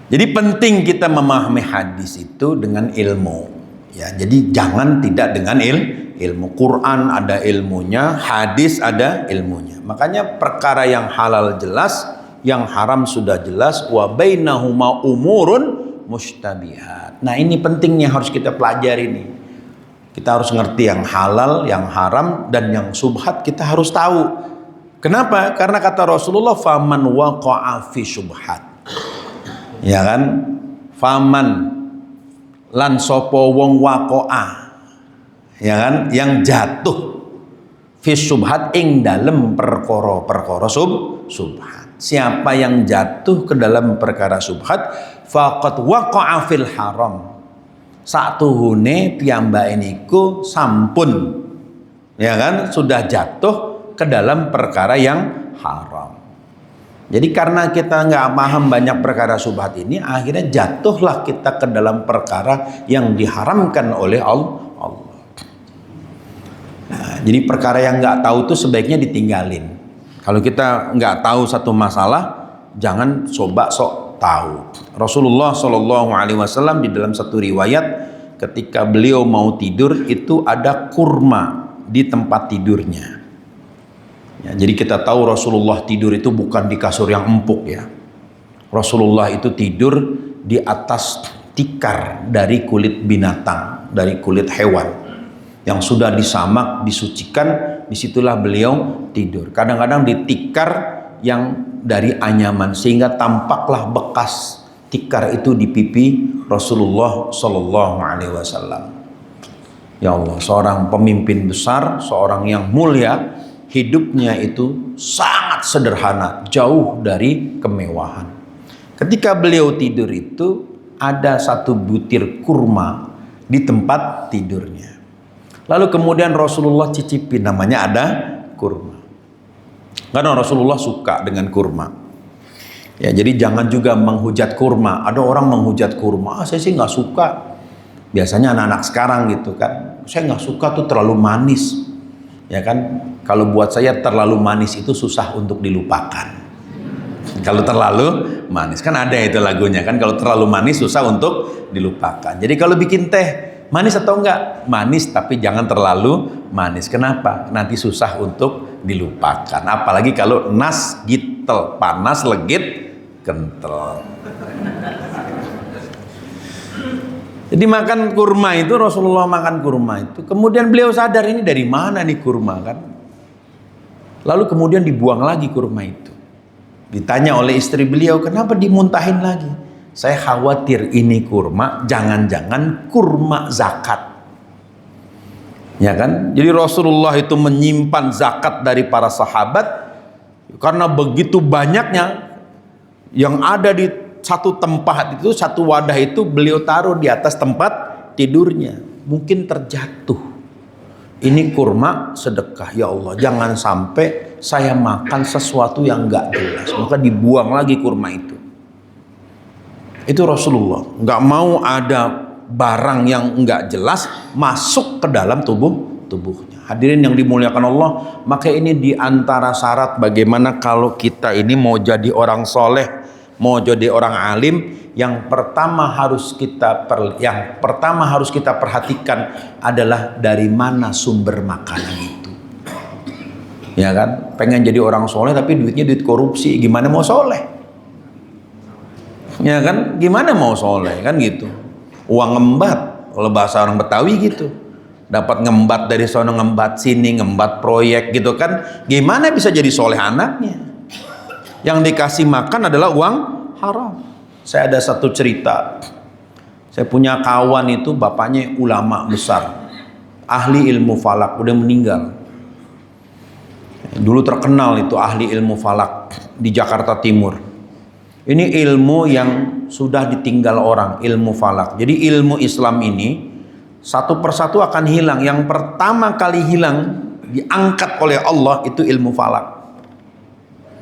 Jadi penting kita memahami hadis itu dengan ilmu. Ya, jadi jangan tidak dengan ilmu. Quran ada ilmunya, hadis ada ilmunya. Makanya perkara yang halal jelas, yang haram sudah jelas, wa bainahuma umurun mustabihat. Nah, ini pentingnya harus kita pelajari nih. Kita harus ngerti yang halal, yang haram, dan yang subhat kita harus tahu. Kenapa? Karena kata Rasulullah, faman waqa'a fi subhat. Ya kan? Faman lan sopo wong waqa'a. Ya kan? Yang jatuh fi subhat ing dalem perkara-perkara subhat. Siapa yang jatuh ke dalam perkara subhat, faqad waqa'a fil haram. Satuhune piyambake niku sampun, ya kan, sudah jatuh ke dalam perkara yang haram. Jadi karena kita nggak paham banyak perkara subhat ini, akhirnya jatuhlah kita ke dalam perkara yang diharamkan oleh Allah. Nah, jadi perkara yang nggak tahu itu sebaiknya ditinggalin. Kalau kita nggak tahu satu masalah, jangan coba sok tahu. Rasulullah Shallallahu Alaihi Wasallam di dalam satu riwayat, ketika beliau mau tidur itu ada kurma di tempat tidurnya. Ya, jadi kita tahu Rasulullah tidur itu bukan di kasur yang empuk ya. Rasulullah itu tidur di atas tikar dari kulit binatang, dari kulit hewan yang sudah disamak, disucikan. Disitulah beliau tidur. Kadang-kadang di tikar yang dari anyaman, sehingga tampaklah bekas tikar itu di pipi Rasulullah Shallallahu Alaihi Wasallam. Ya Allah, seorang pemimpin besar, seorang yang mulia, hidupnya itu sangat sederhana, jauh dari kemewahan. Ketika beliau tidur itu ada satu butir kurma di tempat tidurnya. Lalu kemudian Rasulullah cicipi, namanya ada kurma. Karena Rasulullah suka dengan kurma. Ya, jadi jangan juga menghujat kurma. Ada orang menghujat kurma, saya sih nggak suka. Biasanya anak-anak sekarang gitu kan, saya nggak suka tuh terlalu manis. Ya kan, kalau buat saya terlalu manis itu susah untuk dilupakan. Kalau terlalu manis, kan ada itu lagunya kan, kalau terlalu manis susah untuk dilupakan. Jadi kalau bikin teh, manis atau enggak? Manis, tapi jangan terlalu manis. Kenapa? Nanti susah untuk dilupakan. Apalagi kalau nas gitel, panas, legit, kental. Jadi makan kurma itu, Rasulullah makan kurma itu. Kemudian beliau sadar, ini dari mana nih kurma kan? Lalu kemudian dibuang lagi kurma itu. Ditanya oleh istri beliau, kenapa dimuntahin lagi? Saya khawatir ini kurma, jangan-jangan kurma zakat. Ya kan? Jadi Rasulullah itu menyimpan zakat dari para sahabat karena begitu banyaknya yang ada di satu tempat itu, satu wadah itu beliau taruh di atas tempat tidurnya. Mungkin terjatuh. Ini kurma sedekah, ya Allah, jangan sampai saya makan sesuatu yang enggak jelas. Maka dibuang lagi kurma itu. Itu Rasulullah nggak mau ada barang yang nggak jelas masuk ke dalam tubuhnya. Hadirin yang dimuliakan Allah, maka ini diantara syarat bagaimana kalau kita ini mau jadi orang soleh, mau jadi orang alim, yang pertama harus kita perhatikan adalah dari mana sumber makanan itu. Ya kan, pengen jadi orang soleh tapi duitnya duit korupsi, gimana mau soleh? Ya kan, gimana mau soleh kan gitu. Uang ngembat, kalau bahasa orang Betawi gitu. Dapat ngembat dari sono, ngembat sini, ngembat proyek gitu kan. Gimana bisa jadi soleh anaknya? Yang dikasih makan adalah uang haram. Saya ada satu cerita. Saya punya kawan itu bapaknya ulama besar, ahli ilmu falak, udah meninggal. Dulu terkenal itu ahli ilmu falak di Jakarta Timur. Ini ilmu yang sudah ditinggal orang, ilmu falak. Jadi ilmu Islam ini satu persatu akan hilang. Yang pertama kali hilang, diangkat oleh Allah, itu ilmu falak.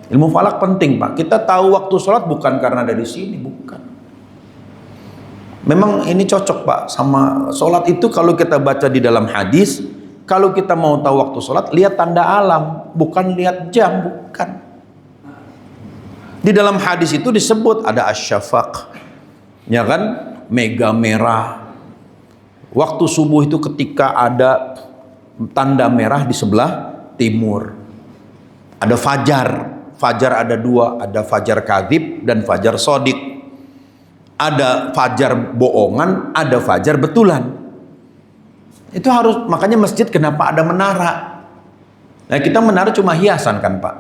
Ilmu falak penting Pak. Kita tahu waktu sholat bukan karena dari sini, bukan. Memang ini cocok Pak sama sholat itu. Kalau kita baca di dalam hadis, kalau kita mau tahu waktu sholat, lihat tanda alam, bukan lihat jam, bukan. Di dalam hadis itu disebut ada asyafaq, ya kan, mega merah. Waktu subuh itu ketika ada tanda merah di sebelah timur. Ada fajar, fajar ada dua, ada fajar kadzib dan fajar sodik. Ada fajar bohongan, ada fajar betulan. Itu harus, makanya masjid kenapa ada menara? Nah kita menara cuma hiasan kan Pak?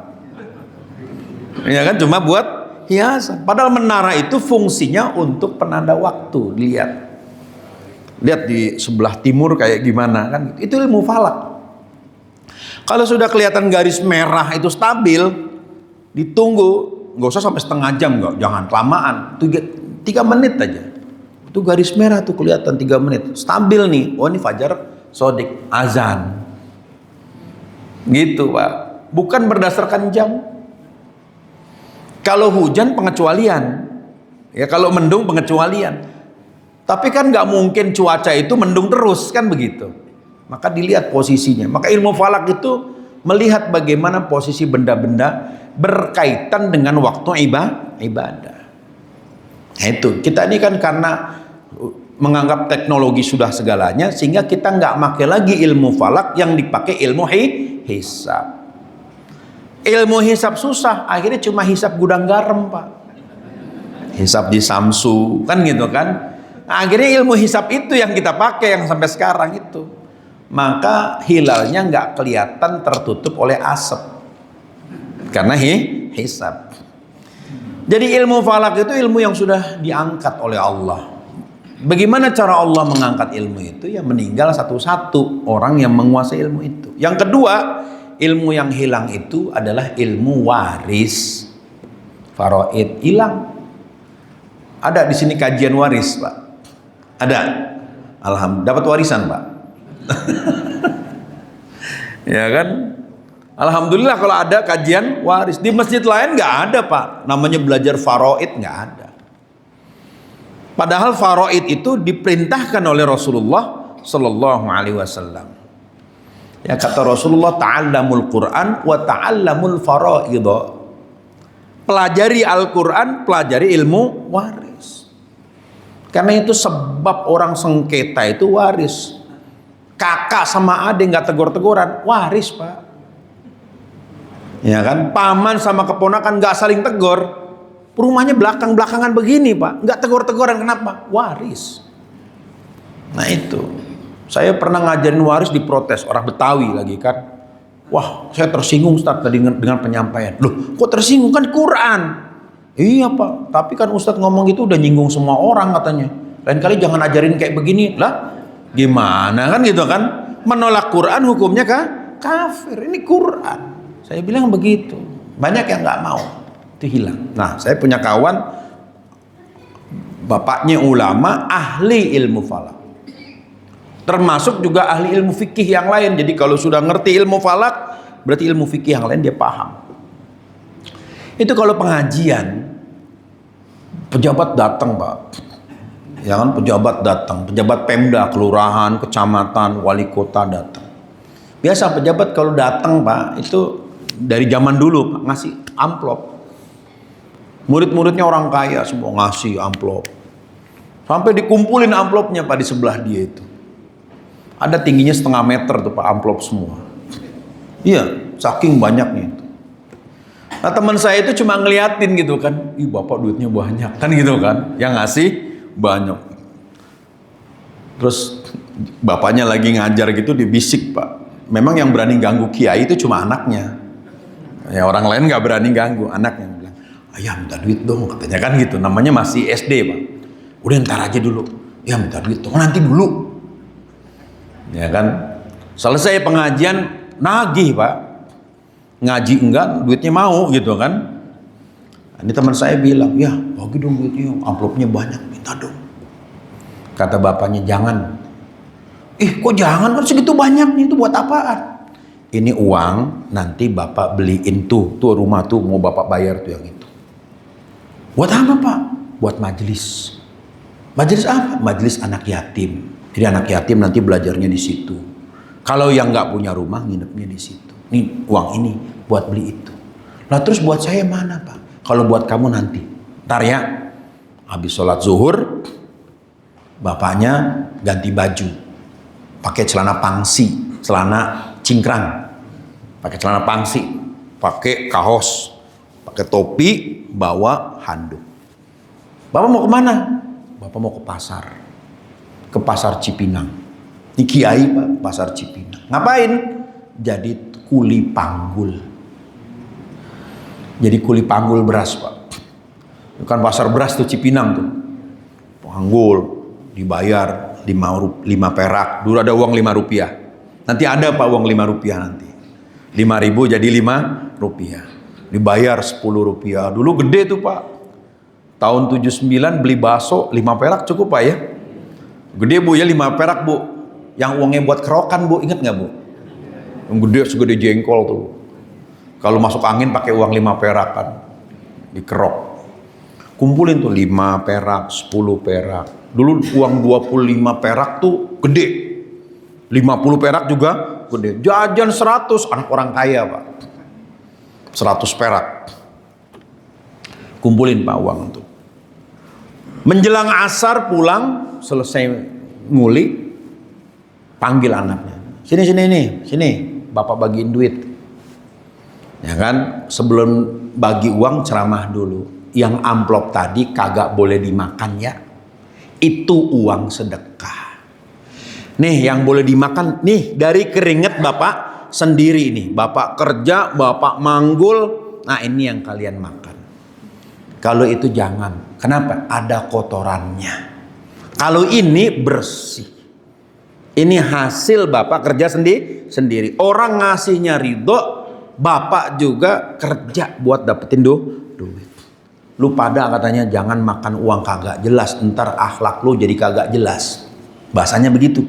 Ya kan, cuma buat hiasan. Padahal menara itu fungsinya untuk penanda waktu. Lihat di sebelah timur kayak gimana kan? Itu ilmu falak. Kalau sudah kelihatan garis merah itu stabil, ditunggu, nggak usah sampai setengah jam, nggak, jangan kelamaan. 3 menit aja. Itu garis merah tuh kelihatan 3 menit. Stabil nih. Oh ini fajar sodik, azan. Gitu Pak. Bukan berdasarkan jam. Kalau hujan pengecualian. Ya kalau mendung pengecualian. Tapi kan nggak mungkin cuaca itu mendung terus kan begitu. Maka dilihat posisinya. Maka ilmu falak itu melihat bagaimana posisi benda-benda berkaitan dengan waktu ibadah. Nah itu, kita ini kan karena menganggap teknologi sudah segalanya, sehingga kita nggak pakai lagi ilmu falak, yang dipakai ilmu hisab. Ilmu hisab susah, akhirnya cuma hisab gudang garam Pak. Hisab di Samsu, kan gitu kan. Nah, akhirnya ilmu hisab itu yang kita pakai, yang sampai sekarang itu. Maka hilalnya nggak kelihatan tertutup oleh asap. Karena hisab. Jadi ilmu falak itu ilmu yang sudah diangkat oleh Allah. Bagaimana cara Allah mengangkat ilmu itu? Ya meninggal satu-satu orang yang menguasai ilmu itu. Yang kedua, ilmu yang hilang itu adalah ilmu waris. Faraid hilang. Ada di sini kajian waris Pak? Ada? Alhamdulillah. Dapat warisan Pak? Ya kan? Alhamdulillah kalau ada kajian waris. Di masjid lain nggak ada Pak, namanya belajar faraid, nggak ada. Padahal faraid itu diperintahkan oleh Rasulullah Sallallahu Alaihi Wasallam. Ya kata Rasulullah, ta'allamul Quran wa ta'allamul faraid. Pelajari Al-Quran, pelajari ilmu waris. Karena itu sebab orang sengketa itu waris. Kakak sama adik nggak tegur-teguran, waris Pak. Ya kan, paman sama keponakan nggak saling tegur, rumahnya belakang-belakangan begini Pak, nggak tegur-teguran, kenapa? Waris. Nah itu, saya pernah ngajarin waris, diprotes orang Betawi lagi kan. Wah, saya tersinggung Ustadz tadi dengan penyampaian. Loh, kok tersinggung, kan Quran? Iya Pak, tapi kan Ustadz ngomong gitu udah nyinggung semua orang katanya. Lain kali jangan ajarin kayak begini lah. Gimana kan gitu kan? Menolak Quran hukumnya kafir. Ini Quran. Saya bilang begitu. Banyak yang nggak mau, itu hilang. Nah, saya punya kawan, bapaknya ulama, ahli ilmu falak. Termasuk juga ahli ilmu fikih yang lain. Jadi kalau sudah ngerti ilmu falak, berarti ilmu fikih yang lain dia paham. Itu kalau pengajian, pejabat datang Pak. Ya kan, pejabat datang, pejabat Pemda, kelurahan, kecamatan, wali kota datang. Biasa pejabat kalau datang Pak, itu dari zaman dulu Pak, ngasih amplop. Murid-muridnya orang kaya semua ngasih amplop. Sampai dikumpulin amplopnya Pak di sebelah dia itu. Ada tingginya 1,5 meter tuh Pak amplop semua. Iya, saking banyaknya itu. Nah teman saya itu cuma ngeliatin gitu kan. Ih bapak duitnya banyak kan gitu kan. Yang ngasih banyak. Terus bapaknya lagi ngajar gitu dibisik Pak. Memang yang berani ganggu kiai itu cuma anaknya. Ya orang lain nggak berani ganggu, anaknya bilang, ayah minta duit dong katanya kan gitu. Namanya masih SD Pak. Udah ntar aja dulu. Ya minta duit dong, nanti dulu. Ya kan. Selesai pengajian nagih Pak. Ngaji enggak, duitnya mau gitu kan. Ini teman saya bilang, ya bagi dong duitnya, amplopnya banyak, minta dong. Kata bapaknya, jangan. Kok jangan, kan segitu banyaknya, itu buat apaan? Ini uang, nanti bapak beliin tuh rumah tuh, mau bapak bayar tuh yang itu. Buat apa Pak? Buat majelis. Majelis apa? Majelis anak yatim. Jadi anak yatim nanti belajarnya di situ. Kalau yang nggak punya rumah, nginepnya di situ. Nih uang ini buat beli itu. Lah terus buat saya mana Pak? Kalau buat kamu nanti. Ntar ya, habis sholat zuhur, bapaknya ganti baju. Pakai celana pangsi, celana cingkrang. Pakai celana pangsi, pakai kaos, pakai topi, bawa handuk. Bapak mau kemana? Bapak mau ke pasar Cipinang. Ini kiai Pak, pasar Cipinang. Ngapain? Jadi kuli panggul. Jadi kuli panggul beras Pak. Bukan pasar beras tuh Cipinang tuh. Panggul, dibayar 5 perak. Dulu ada uang 5 rupiah. Nanti ada Pak uang 5 rupiah nanti. 5.000 jadi 5 rupiah. Dibayar 10 rupiah. Dulu gede tuh Pak. Tahun 79 beli bakso 5 perak cukup Pak ya. Gede Bu ya 5 perak Bu. Yang uangnya buat kerokan Bu, ingat nggak Bu? Yang gede segede jengkol tuh. Kalau masuk angin pakai uang 5 perak kan. Dikerok. Kumpulin tuh 5 perak, 10 perak. Dulu uang 25 perak tuh gede. 50 perak juga gede. Jajan 100, anak orang kaya Pak. 100 perak. Kumpulin Pak uang itu. Menjelang asar pulang, selesai nguli, panggil anaknya. Sini, Bapak bagiin duit. Ya kan, sebelum bagi uang ceramah dulu. Yang amplop tadi kagak boleh dimakan ya. Itu uang sedekah. Nih yang boleh dimakan, nih dari keringet Bapak sendiri nih. Bapak kerja, Bapak manggul, nah ini yang kalian makan. Kalau itu jangan. Kenapa? Ada kotorannya. Kalau ini bersih. Ini hasil Bapak kerja sendiri. Orang ngasihnya ridho, Bapak juga kerja buat dapetin duit. Lu pada katanya jangan makan uang kagak jelas, ntar akhlak lu jadi kagak jelas. Bahasanya begitu.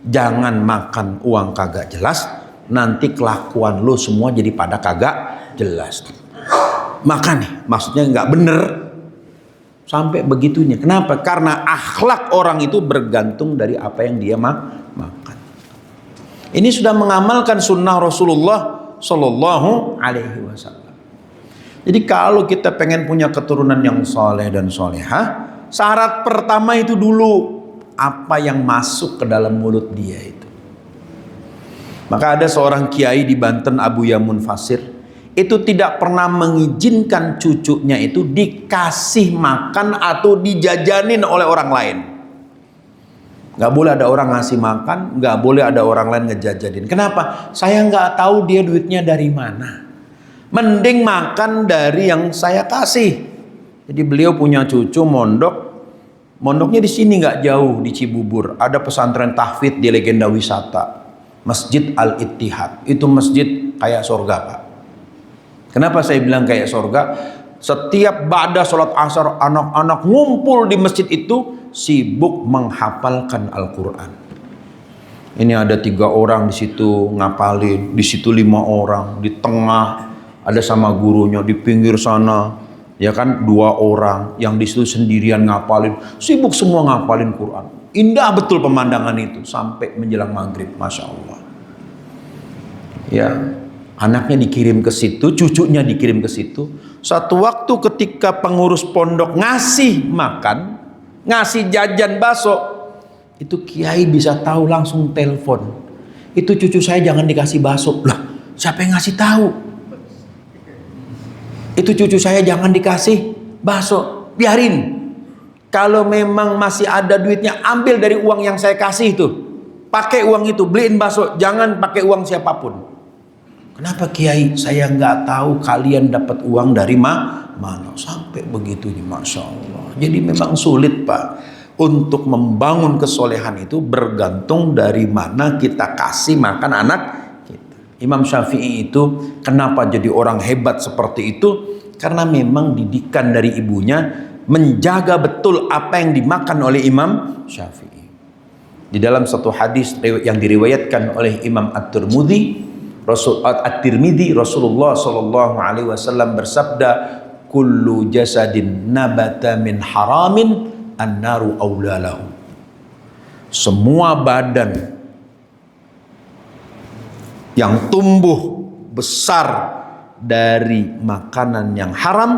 Jangan makan uang kagak jelas, nanti kelakuan lu semua jadi pada kagak jelas. Makan nih, maksudnya nggak bener. Sampai begitunya. Kenapa? Karena akhlak orang itu bergantung dari apa yang dia makan. Ini sudah mengamalkan sunnah Rasulullah Sallallahu Alaihi Wasallam. Jadi kalau kita pengen punya keturunan yang soleh dan solehah, syarat pertama itu dulu apa yang masuk ke dalam mulut dia itu. Maka ada seorang kiai di Banten, Abu Yamun Fasir, itu tidak pernah mengizinkan cucunya itu dikasih makan atau dijajanin oleh orang lain. Gak boleh ada orang ngasih makan, gak boleh ada orang lain ngejajanin. Kenapa? Saya gak tahu dia duitnya dari mana. Mending makan dari yang saya kasih. Jadi beliau punya cucu mondoknya di sini gak jauh di Cibubur. Ada pesantren tahfidz di Legenda Wisata, Masjid Al-Ittihad. Itu masjid kayak surga Pak. Kenapa saya bilang kayak surga? Setiap ba'da sholat asar anak-anak ngumpul di masjid itu sibuk menghafalkan Al-Quran. Ini ada 3 orang di situ ngapalin, di situ 5 orang, di tengah ada sama gurunya, di pinggir sana ya kan 2 orang, yang di situ sendirian ngapalin, sibuk semua ngapalin Quran. Indah betul pemandangan itu sampai menjelang maghrib, masya Allah. Ya. Anaknya dikirim ke situ, cucunya dikirim ke situ. Satu waktu ketika pengurus pondok ngasih makan, ngasih jajan bakso, itu kiai bisa tahu langsung telepon. Itu cucu saya jangan dikasih bakso. Lah, siapa yang ngasih tahu? Itu cucu saya jangan dikasih bakso. Biarin. Kalau memang masih ada duitnya, ambil dari uang yang saya kasih itu. Pakai uang itu, beliin bakso. Jangan pakai uang siapapun. Kenapa Kiai? Saya nggak tahu kalian dapat uang dari mana. Sampai begitunya, Masya Allah. Jadi memang sulit Pak. Untuk membangun kesolehan itu bergantung dari mana kita kasih makan anak kita. Imam Syafi'i itu kenapa jadi orang hebat seperti itu? Karena memang didikan dari ibunya menjaga betul apa yang dimakan oleh Imam Syafi'i. Di dalam satu hadis yang diriwayatkan oleh Imam At-Tirmidzi, Rasulullah Sallallahu Alaihi Wasallam bersabda, kullu jasadin nabata min haramin annaru aulalahu. Semua badan yang tumbuh besar dari makanan yang haram,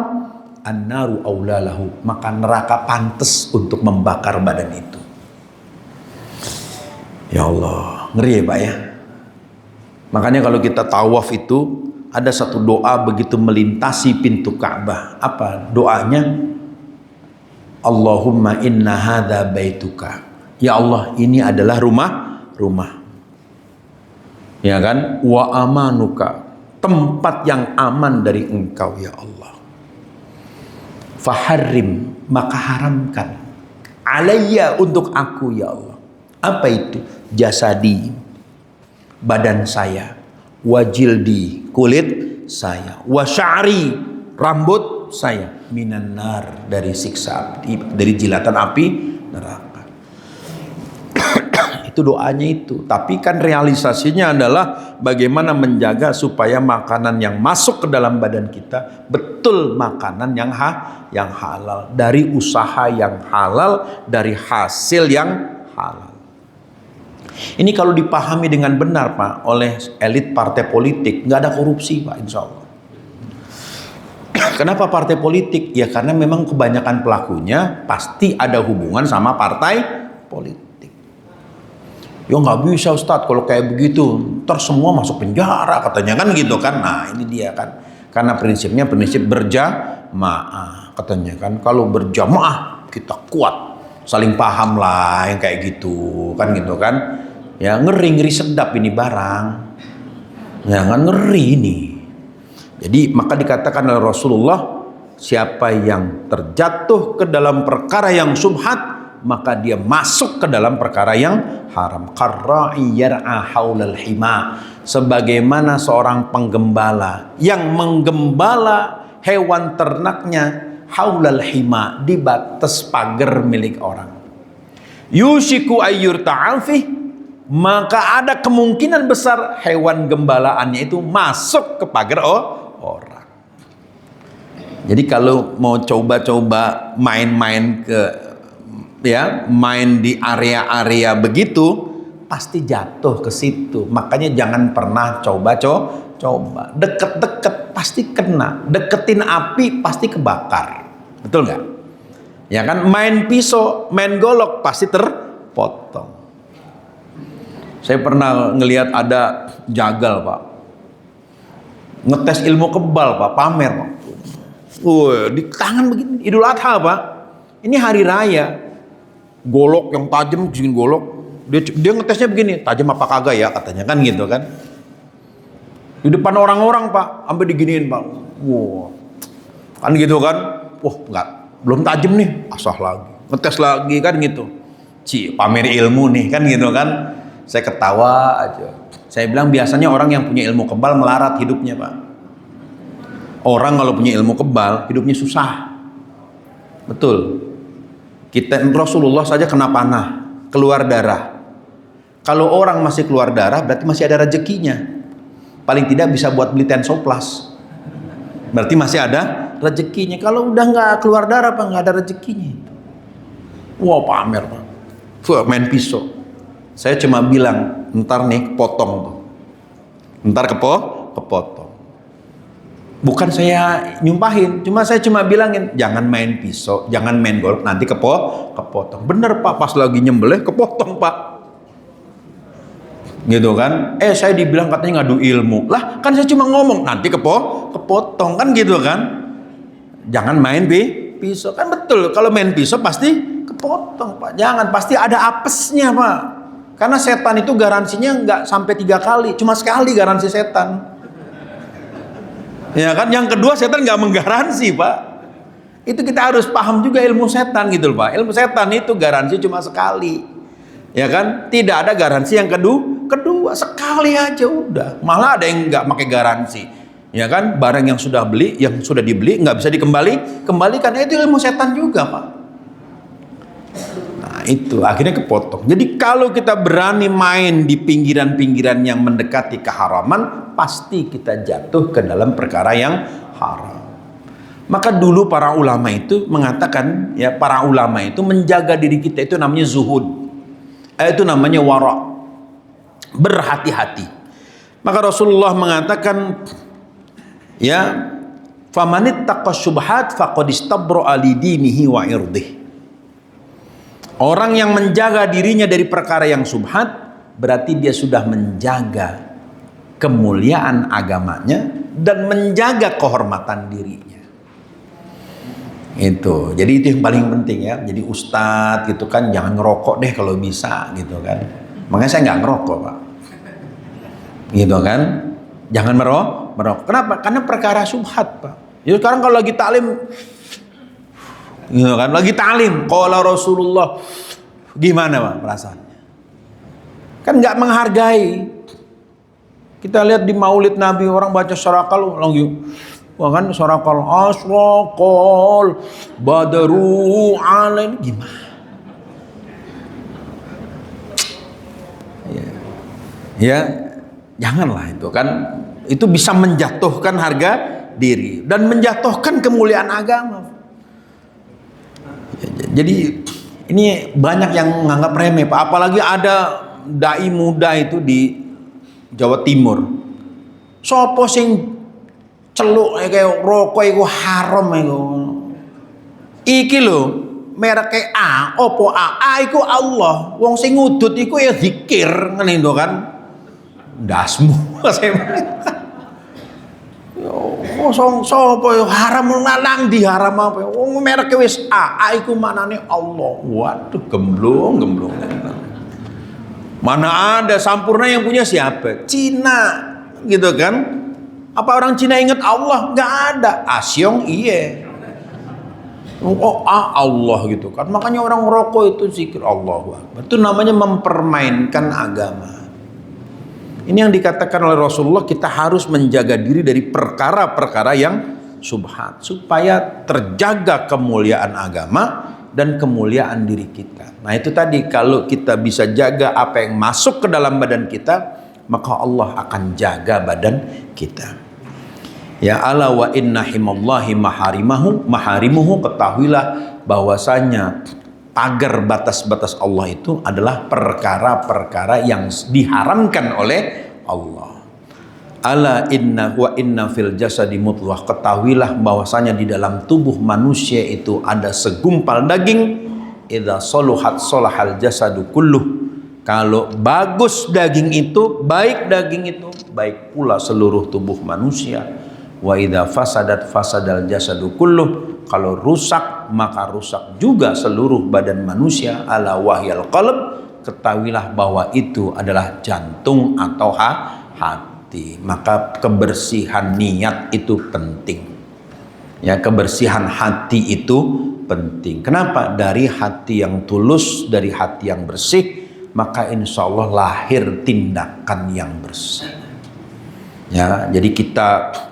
annaru aulalahu, maka neraka pantas untuk membakar badan itu. Ya Allah, ngeri ya Pak ya. Makanya kalau kita tawaf itu ada satu doa begitu melintasi pintu Ka'bah. Apa doanya? Allahumma inna hadza baituka. Ya Allah, ini adalah rumah. Ya kan? Wa amanuka, tempat yang aman dari Engkau ya Allah. Faharrim, maka haramkan. Alayya, untuk aku ya Allah. Apa itu? Jasadi, badan saya. Wajildi, kulit saya. Wasya'ri, rambut saya. Minan nar, dari siksa api, dari jilatan api neraka. Itu doanya itu. Tapi kan realisasinya adalah bagaimana menjaga supaya makanan yang masuk ke dalam badan kita betul makanan yang halal, dari usaha yang halal, dari hasil yang halal. Ini kalau dipahami dengan benar Pak oleh elit partai politik, nggak ada korupsi Pak, insya Allah. Kenapa partai politik? Ya karena memang kebanyakan pelakunya pasti ada hubungan sama partai politik. Ya nggak bisa Ustadz kalau kayak begitu, ntar semua masuk penjara katanya kan gitu kan. Nah ini dia kan, karena prinsipnya prinsip berjamaah katanya kan. Kalau berjamaah kita kuat, saling paham lah yang kayak gitu kan. Ya ngeri sedap ini barang, ya kan ngeri ini. Jadi maka dikatakan oleh Rasulullah, siapa yang terjatuh ke dalam perkara yang subhat, maka dia masuk ke dalam perkara yang haram. Qarra'i yar'a haulal hima, sebagaimana seorang penggembala yang menggembala hewan ternaknya haulal hima, di batas pagar milik orang. Yushiku ayyur ta'afih, maka ada kemungkinan besar hewan gembalaannya itu masuk ke pagar orang. Jadi kalau mau coba-coba main-main main di area-area begitu, pasti jatuh ke situ. Makanya jangan pernah coba deket-deket pasti kena, deketin api pasti kebakar, betul nggak? Ya kan, main pisau, main golok pasti terpotong. Saya pernah ngelihat ada jagal Pak, ngetes ilmu kebal Pak, pamer Pak. Di tangan begini, Idul Adha Pak, ini hari raya. Golok yang tajam, bikin golok, dia ngetesnya begini, tajam apa kagak ya katanya kan gitu kan. Di depan orang-orang Pak, sampai diginiin Pak. Wow, kan gitu kan. Wah enggak, belum tajam nih, asah lagi, ngetes lagi kan gitu. Pamer ilmu nih kan gitu kan. Saya ketawa aja. Saya bilang biasanya orang yang punya ilmu kebal melarat hidupnya Pak. Orang kalau punya ilmu kebal hidupnya susah. Betul. Rasulullah saja kena panah, keluar darah. Kalau orang masih keluar darah berarti masih ada rezekinya. Paling tidak bisa buat beli tensoplas. Berarti masih ada rezekinya. Kalau udah nggak keluar darah Pak, nggak ada rezekinya. Wah pamer Pak, main pisau. Saya cuma bilang, ntar nih kepotong tuh. Ntar kepotong. Bukan saya nyumpahin, saya cuma bilangin jangan main pisau, jangan main golok, nanti kepotong. Bener Pak, pas lagi nyembelih kepotong Pak. Gitu kan? Saya dibilang katanya ngadu ilmu. Lah, kan saya cuma ngomong nanti kepotong kan gitu kan? Jangan main pisau. Kan betul, kalau main pisau pasti kepotong Pak. Jangan, pasti ada apesnya Pak. Karena setan itu garansinya nggak sampai 3 kali, cuma sekali garansi setan. Ya kan, yang kedua setan nggak menggaransi Pak. Itu kita harus paham juga ilmu setan gitu loh Pak. Ilmu setan itu garansi cuma sekali. Ya kan, tidak ada garansi yang kedua sekali aja udah. Malah ada yang nggak pakai garansi. Ya kan, barang yang sudah dibeli nggak bisa kembalikan. Itu ilmu setan juga Pak. Nah itu akhirnya kepotong. Jadi kalau kita berani main di pinggiran-pinggiran yang mendekati keharaman, pasti kita jatuh ke dalam perkara yang haram. Maka dulu para ulama itu mengatakan, ya, para ulama itu menjaga diri kita itu namanya zuhud. Itu namanya wara. Berhati-hati. Maka Rasulullah mengatakan, ya, famanittaqa syubhat faqad istabra'a li dinihi wa irdih. Orang yang menjaga dirinya dari perkara yang subhat, berarti dia sudah menjaga kemuliaan agamanya dan menjaga kehormatan dirinya. Itu. Jadi itu yang paling penting, ya. Jadi ustadz gitu kan, jangan ngerokok deh kalau bisa gitu kan. Makanya saya nggak ngerokok, Pak. Gitu kan. Jangan merokok. Kenapa? Karena perkara subhat, Pak. Jadi sekarang kalau lagi taklim, gitu kan, lagi taklim, qala Rasulullah, gimana, Pak, perasaannya? Kan nggak menghargai. Kita lihat di Maulid Nabi, orang baca syarakal lagi, wah kan, syarakal asraqal badru alain, gimana? Ya, janganlah itu kan, itu bisa menjatuhkan harga diri dan menjatuhkan kemuliaan agama. Jadi ini banyak yang menganggap remeh, Pak. Apalagi ada dai muda itu di Jawa Timur. Sopo sing celuk kayak rokok iku haram iku. Iki lho mereke A, opo A? A iku Allah. Wong sing ngudut iku ya zikir, ngene lho kan. Ndasmu. Sopo yo haram nang di haram apa? Wong mereke wis A iku maknane Allah. Waduh, gemblong. Mana ada, sampurna yang punya siapa? Cina, gitu kan? Apa orang Cina ingat Allah? Nggak ada. Asyong iya. Oh Allah gitu kan. Makanya orang rokok itu zikir Allah. Itu namanya mempermainkan agama. Ini yang dikatakan oleh Rasulullah, kita harus menjaga diri dari perkara-perkara yang subhat, supaya terjaga kemuliaan agama dan kemuliaan diri kita. Nah itu tadi, kalau kita bisa jaga apa yang masuk ke dalam badan kita, maka Allah akan jaga badan kita. Ya, ala wa inna himallahi maharimuhu, ketahuilah bahwasanya pagar batas-batas Allah itu adalah perkara-perkara yang diharamkan oleh Allah. Ala inna wa inna fil jasadi mudghah, ketahuilah bahwasanya di dalam tubuh manusia itu ada segumpal daging. Idza saluhat salahal jasadu kulluh, kalau bagus daging itu, baik daging itu, baik pula seluruh tubuh manusia. Wa idza fasadat fasadal jasadu kulluh, kalau rusak maka rusak juga seluruh badan manusia. Ala wahyal qalb, ketahuilah bahwa itu adalah jantung atau hati. Maka kebersihan niat itu penting. Ya, kebersihan hati itu penting. Kenapa? Dari hati yang tulus, dari hati yang bersih, maka insya Allah lahir tindakan yang bersih. Ya, jadi kita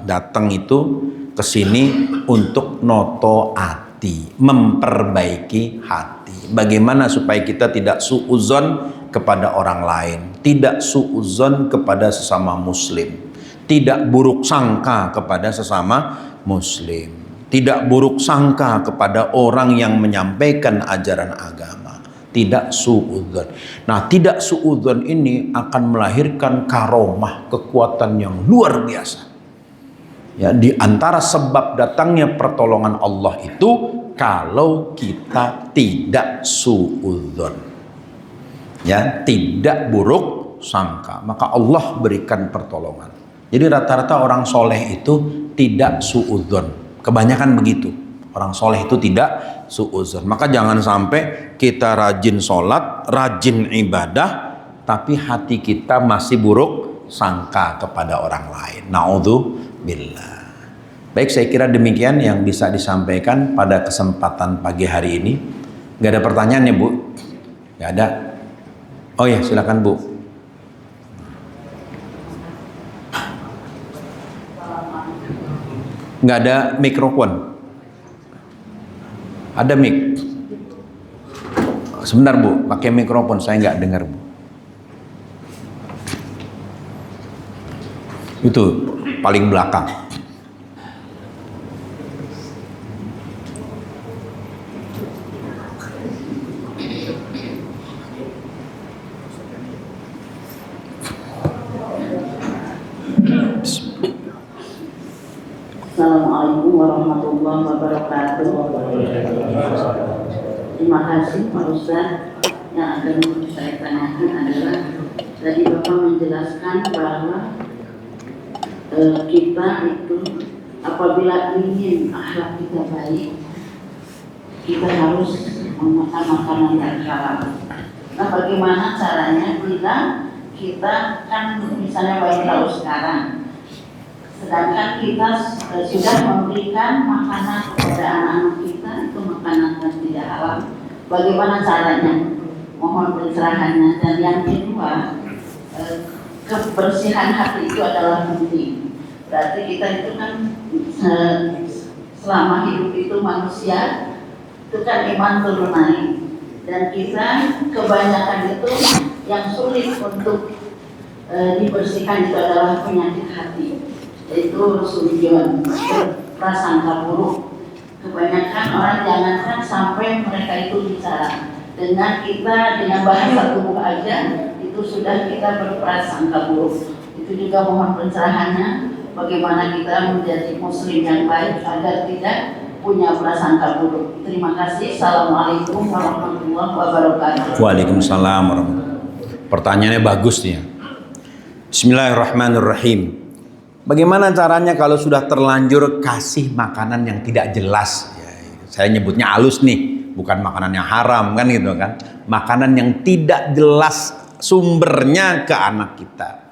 datang itu ke sini untuk noto hati, memperbaiki hati. Bagaimana supaya kita tidak suudzon kepada orang lain, tidak suudzon kepada sesama muslim, tidak buruk sangka kepada sesama muslim, tidak buruk sangka kepada orang yang menyampaikan ajaran agama, tidak suudzon. Nah, tidak suudzon ini akan melahirkan karomah, kekuatan yang luar biasa. Ya, di antara sebab datangnya pertolongan Allah itu kalau kita tidak suudzon, ya, tidak buruk sangka, maka Allah berikan pertolongan. Jadi rata-rata orang soleh itu tidak suudzon. Kebanyakan begitu, orang soleh itu tidak suudzon. Maka jangan sampai kita rajin sholat, rajin ibadah, tapi hati kita masih buruk sangka kepada orang lain. Na'udzubillah. Baik, saya kira demikian yang bisa disampaikan pada kesempatan pagi hari ini. Gak ada pertanyaan ya, Bu? Gak ada? Oh ya, silakan, Bu. Nggak ada mikrofon. Ada mic. Sebentar, Bu, pakai mikrofon, saya nggak dengar, Bu. Itu paling belakang. Assalamualaikum warahmatullahi wabarakatuh. Terima kasih Pak Ustaz. Yang akan saya tanyakan adalah tadi Bapak menjelaskan bahwa kita itu apabila ingin akhlak kita baik, kita harus memakan makanan yang halal. Nah, bagaimana caranya bila kita kan misalnya bayi tahu sekarang, sedangkan kita sudah memberikan makanan kepada anak-anak kita itu makanan yang tidak halal. Bagaimana caranya? Mohon pencerahannya. Dan yang kedua, kebersihan hati itu adalah penting. Berarti kita itu kan selama hidup itu manusia itu kan iman turun naik, dan kita kebanyakan itu yang sulit untuk dibersihkan itu adalah penyakit hati, yaitu suudzon, prasangka buruk. Kebanyakan orang jangankan sampai mereka itu bicara, dengan bahasa tubuh aja itu sudah kita berprasangka buruk. Itu juga mohon pencerahannya, bagaimana kita menjadi muslim yang baik agar tidak punya prasangka buruk. Terima kasih. Assalamualaikum warahmatullahi wabarakatuh. Waalaikumsalam warahmatullahi wabarakatuh. Pertanyaannya bagus nih. Bismillahirrahmanirrahim. Bagaimana caranya kalau sudah terlanjur kasih makanan yang tidak jelas? Ya, saya nyebutnya halus nih, bukan makanan yang haram kan gitu kan. Makanan yang tidak jelas sumbernya ke anak kita.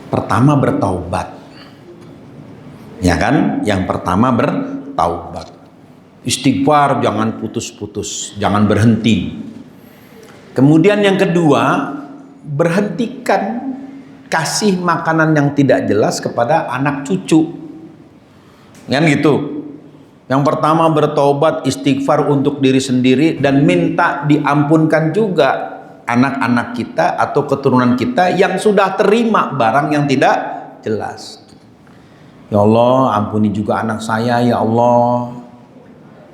Pertama bertaubat. Ya kan? Yang pertama bertaubat. Istighfar, jangan putus-putus, jangan berhenti. Kemudian yang kedua, berhentikan kasih makanan yang tidak jelas kepada anak cucu. Kan gitu. Yang pertama bertaubat, istighfar untuk diri sendiri, dan minta diampunkan juga anak-anak kita atau keturunan kita yang sudah terima barang yang tidak jelas. Ya Allah, ampuni juga anak saya ya Allah.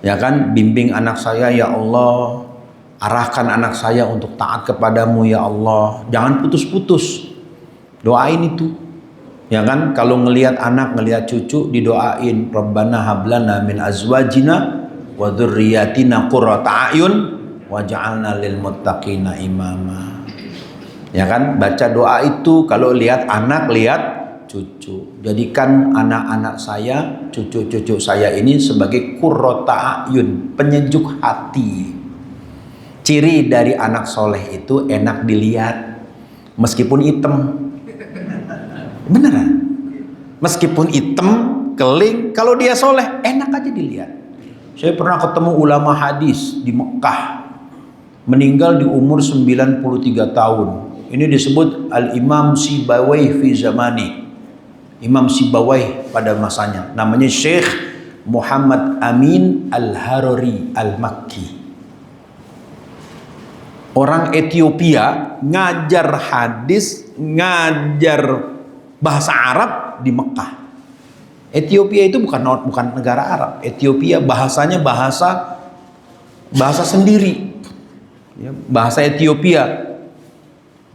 Ya kan, bimbing anak saya ya Allah. Arahkan anak saya untuk taat kepadamu ya Allah. Jangan putus-putus. Doain itu. Ya kan, kalau ngelihat anak, ngelihat cucu, didoain, Rabbana hablana min azwajina wa dzurriyyatina qurrata a'yun waj'alna lil muttaqina imama. Ya kan, baca doa itu kalau lihat anak, lihat cucu. Jadikan anak-anak saya, cucu-cucu saya ini sebagai qurrata a'yun, penyejuk hati. Ciri dari anak soleh itu enak dilihat, meskipun hitam. Beneran, meskipun hitam, keling, kalau dia soleh enak aja dilihat. Saya pernah ketemu ulama hadis di Mekah, meninggal di umur 93 tahun. Ini disebut Al-Imam Sibawayh fi zamani. Imam Sibawayh pada masanya. Namanya Syekh Muhammad Amin Al-Harori Al-Makki. Orang Ethiopia, ngajar hadis, ngajar bahasa Arab di Mekah. Ethiopia itu bukan negara Arab. Ethiopia bahasanya bahasa sendiri. Ya, bahasa Ethiopia.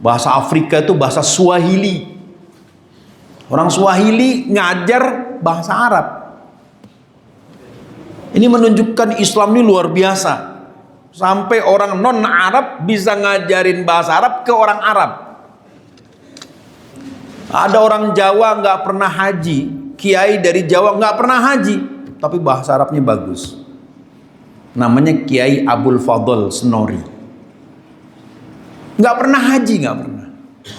Bahasa Afrika itu bahasa Swahili. Orang Swahili ngajar bahasa Arab. Ini menunjukkan Islam ini luar biasa. Sampai orang non-Arab bisa ngajarin bahasa Arab ke orang Arab. Ada orang Jawa nggak pernah haji, kiai dari Jawa nggak pernah haji, tapi bahasa Arabnya bagus. Namanya Kiai Abdul Fadl Senori. Nggak pernah haji, nggak pernah.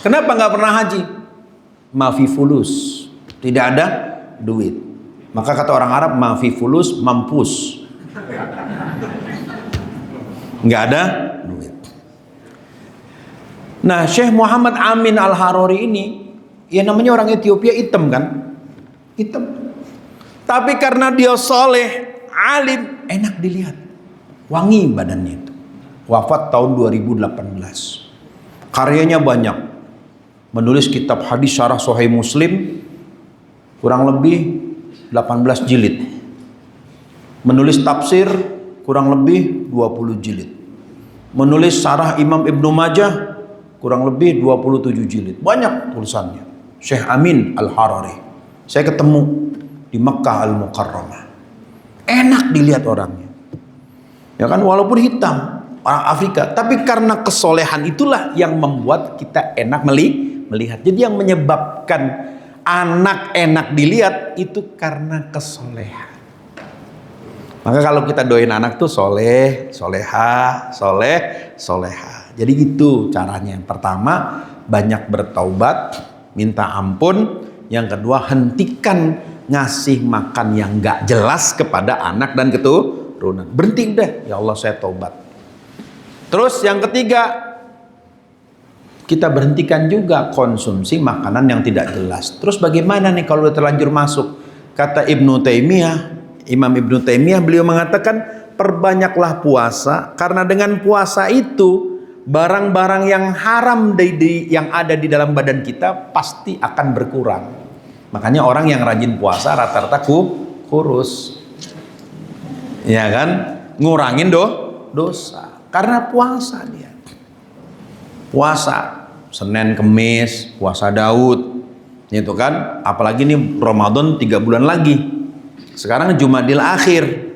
Kenapa nggak pernah haji? Mafi fulus, tidak ada duit. Maka kata orang Arab, mafi fulus, mampus. Nggak ada duit. Nah, Syekh Muhammad Amin Al-Harori ini, ya namanya orang Ethiopia, hitam kan? Hitam. Tapi karena dia soleh, alim, enak dilihat. Wangi badannya itu. Wafat tahun 2018. Karyanya banyak. Menulis kitab hadis syarah Sahih Muslim kurang lebih 18 jilid. Menulis tafsir kurang lebih 20 jilid. Menulis syarah Imam Ibnu Majah kurang lebih 27 jilid. Banyak tulisannya. Syekh Amin Al-Harari. Saya ketemu di Mekah Al-Mukarramah. Enak dilihat orangnya. Ya kan, walaupun hitam, orang Afrika, tapi karena kesolehan itulah yang membuat kita enak melihat. Jadi yang menyebabkan anak enak dilihat itu karena kesolehan. Maka kalau kita doain anak tuh soleh, soleha, soleh, soleha. Jadi gitu caranya. Yang pertama, banyak bertaubat, minta ampun. Yang kedua, hentikan ngasih makan yang gak jelas kepada anak dan keturunan. Berhenti udah, ya Allah saya taubat. Terus yang ketiga, kita berhentikan juga konsumsi makanan yang tidak jelas. Terus bagaimana nih kalau udah terlanjur masuk? Kata Imam Ibnu Taimiyah, beliau mengatakan perbanyaklah puasa, karena dengan puasa itu barang-barang yang haram yang ada di dalam badan kita pasti akan berkurang. Makanya orang yang rajin puasa rata-rata kurus, ya kan, ngurangin dosa karena puasa dia. Puasa Senin Kemis, puasa Daud, itu kan, apalagi nih Ramadan 3 bulan lagi. Sekarang Jumadil Akhir,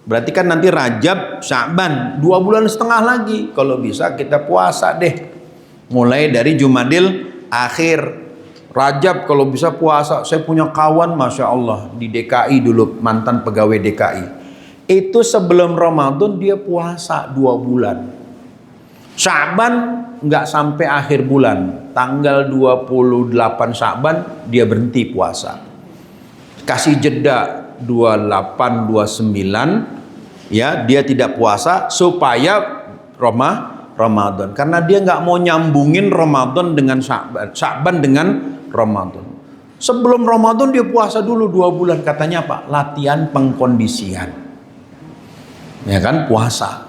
berarti kan nanti Rajab, Sya'ban 2 bulan setengah lagi. Kalau bisa kita puasa deh, mulai dari Jumadil Akhir. Rajab kalau bisa puasa. Saya punya kawan Masya Allah di DKI dulu, mantan pegawai DKI, itu sebelum Ramadan dia puasa 2 bulan. Sya'ban nggak sampai akhir bulan, tanggal 28 Sya'ban dia berhenti puasa, kasih jeda 28, 29, ya dia tidak puasa supaya Ramadan, karena dia nggak mau nyambungin Ramadan dengan Sya'ban dengan Ramadan. Sebelum Ramadan dia puasa dulu 2 bulan, katanya apa? Latihan pengkondisian, ya kan, puasa.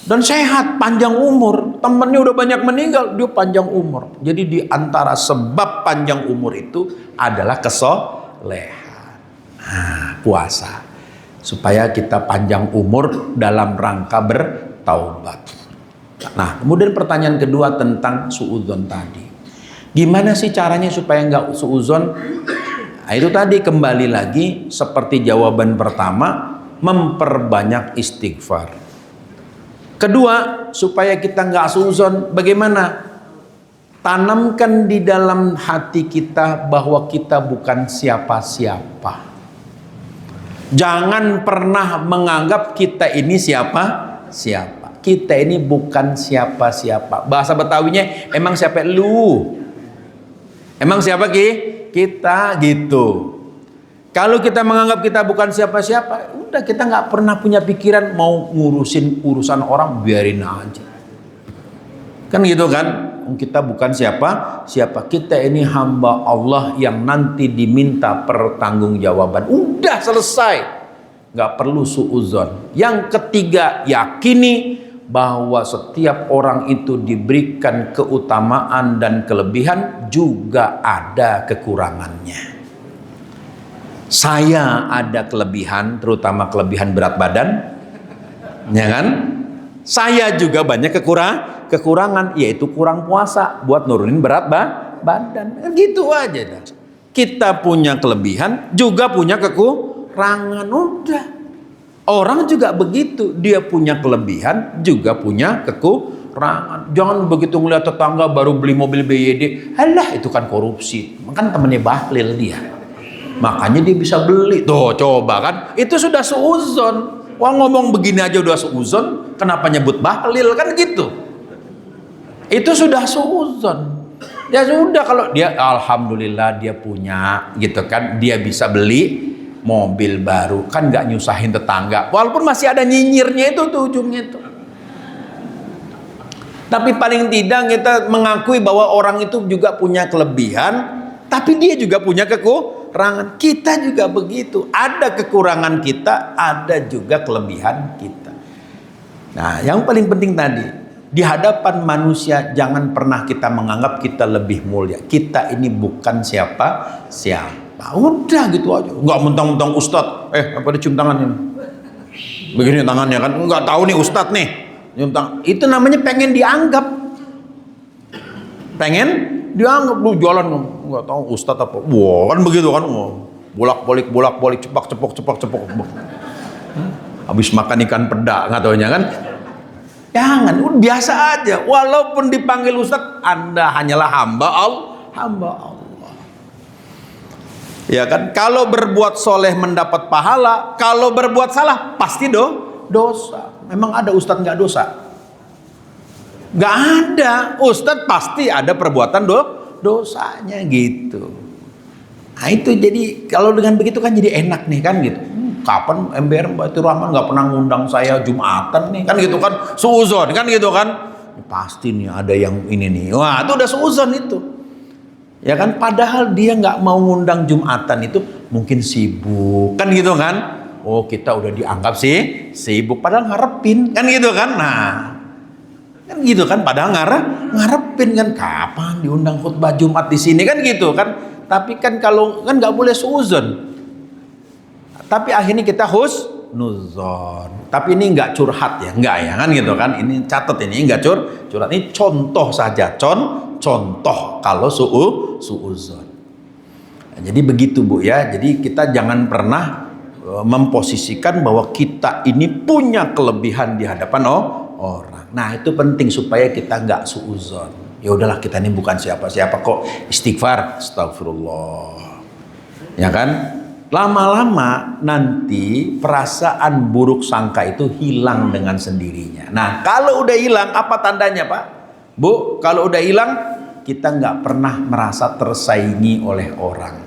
Dan sehat, panjang umur. Temennya udah banyak meninggal, dia panjang umur. Jadi di antara sebab panjang umur itu adalah kesolehan. Puasa supaya kita panjang umur dalam rangka bertaubat. Nah, kemudian pertanyaan kedua tentang suudzon tadi. Gimana sih caranya supaya nggak suudzon? Nah, itu tadi kembali lagi seperti jawaban pertama, memperbanyak istighfar. Kedua, supaya kita nggak suudzon, bagaimana? Tanamkan di dalam hati kita bahwa kita bukan siapa-siapa. Jangan pernah menganggap kita ini siapa-siapa. Kita ini bukan siapa-siapa. Bahasa Betawinya, emang siapa lu? Emang siapa kita gitu. Kalau kita menganggap kita bukan siapa-siapa, udah kita nggak pernah punya pikiran mau ngurusin urusan orang, biarin aja. Kan gitu kan? Kita bukan siapa-siapa. Kita ini hamba Allah yang nanti diminta pertanggungjawaban. Udah selesai. Nggak perlu suudzon. Yang ketiga, yakini bahwa setiap orang itu diberikan keutamaan dan kelebihan, juga ada kekurangannya. Saya ada kelebihan, terutama kelebihan berat badan, ya kan? Saya juga banyak kekurangan, yaitu kurang puasa buat nurunin berat badan. Gitu aja dah. Kita punya kelebihan, juga punya kekurangan. Udah. Orang juga begitu, dia punya kelebihan, juga punya kekurangan. Jangan begitu ngeliat tetangga baru beli mobil BYD, alah itu kan korupsi. Kan temennya Bahlil dia, makanya dia bisa beli. Tuh coba kan, itu sudah suudzon. Wah, ngomong begini aja udah suudzon, kenapa nyebut Bahlil, kan gitu. Itu sudah suudzon. Ya sudah, kalau dia alhamdulillah dia punya gitu kan, dia bisa beli mobil baru, kan nggak nyusahin tetangga, walaupun masih ada nyinyirnya itu tuh ujungnya itu. Tapi paling tidak kita mengakui bahwa orang itu juga punya kelebihan, tapi dia juga punya kekurangan. Kita juga begitu, ada kekurangan kita, ada juga kelebihan kita. Nah, yang paling penting tadi, di hadapan manusia jangan pernah kita menganggap kita lebih mulia. Kita ini bukan siapa-siapa. Udah gitu aja, nggak mentang-mentang ustadz. Apa dia cium tangan ini? Begini tangannya kan, nggak tahu nih ustadz nih. Itu namanya pengen dianggap. Pengen dianggap, lu jalan nggak tahu ustadz apa. Wah, kan begitu kan. bolak-balik, cepak. Habis makan ikan peda nggak taunya kan. Jangan, udah biasa aja. Walaupun dipanggil Ustadz, Anda hanyalah hamba Allah. Ya kan? Kalau berbuat soleh mendapat pahala, kalau berbuat salah pasti dosa. Memang ada Ustadz nggak dosa? Nggak ada. Ustadz pasti ada perbuatan dosanya gitu. Nah itu jadi kalau dengan begitu kan jadi enak nih kan gitu. Kapan MBR Baitur Rahman nggak pernah ngundang saya Jumatan nih kan gitu kan, suuzon kan gitu kan, pasti nih ada yang ini nih, wah itu udah suuzon itu ya kan, padahal dia nggak mau ngundang Jumatan itu mungkin sibuk kan gitu kan, oh kita udah dianggap sih sibuk padahal ngarepin kan gitu kan, nah kan gitu kan, padahal ngarepin kan kapan diundang khutbah Jumat di sini kan gitu kan, tapi kan kalau kan nggak boleh suuzon. Tapi akhirnya kita husnuzon. Tapi ini nggak curhat ya, nggak ya kan gitu kan. Ini catat ini nggak curhat. Ini contoh saja, contoh kalau suuzon. Nah, jadi begitu Bu ya. Jadi kita jangan pernah memposisikan bahwa kita ini punya kelebihan di hadapan orang. Nah itu penting supaya kita nggak suuzon. Ya udahlah kita ini bukan siapa-siapa kok, istighfar, astagfirullah. Ya kan? Lama-lama nanti perasaan buruk sangka itu hilang dengan sendirinya. Nah kalau udah hilang apa tandanya Pak? Bu, kalau udah hilang kita nggak pernah merasa tersaingi oleh orang.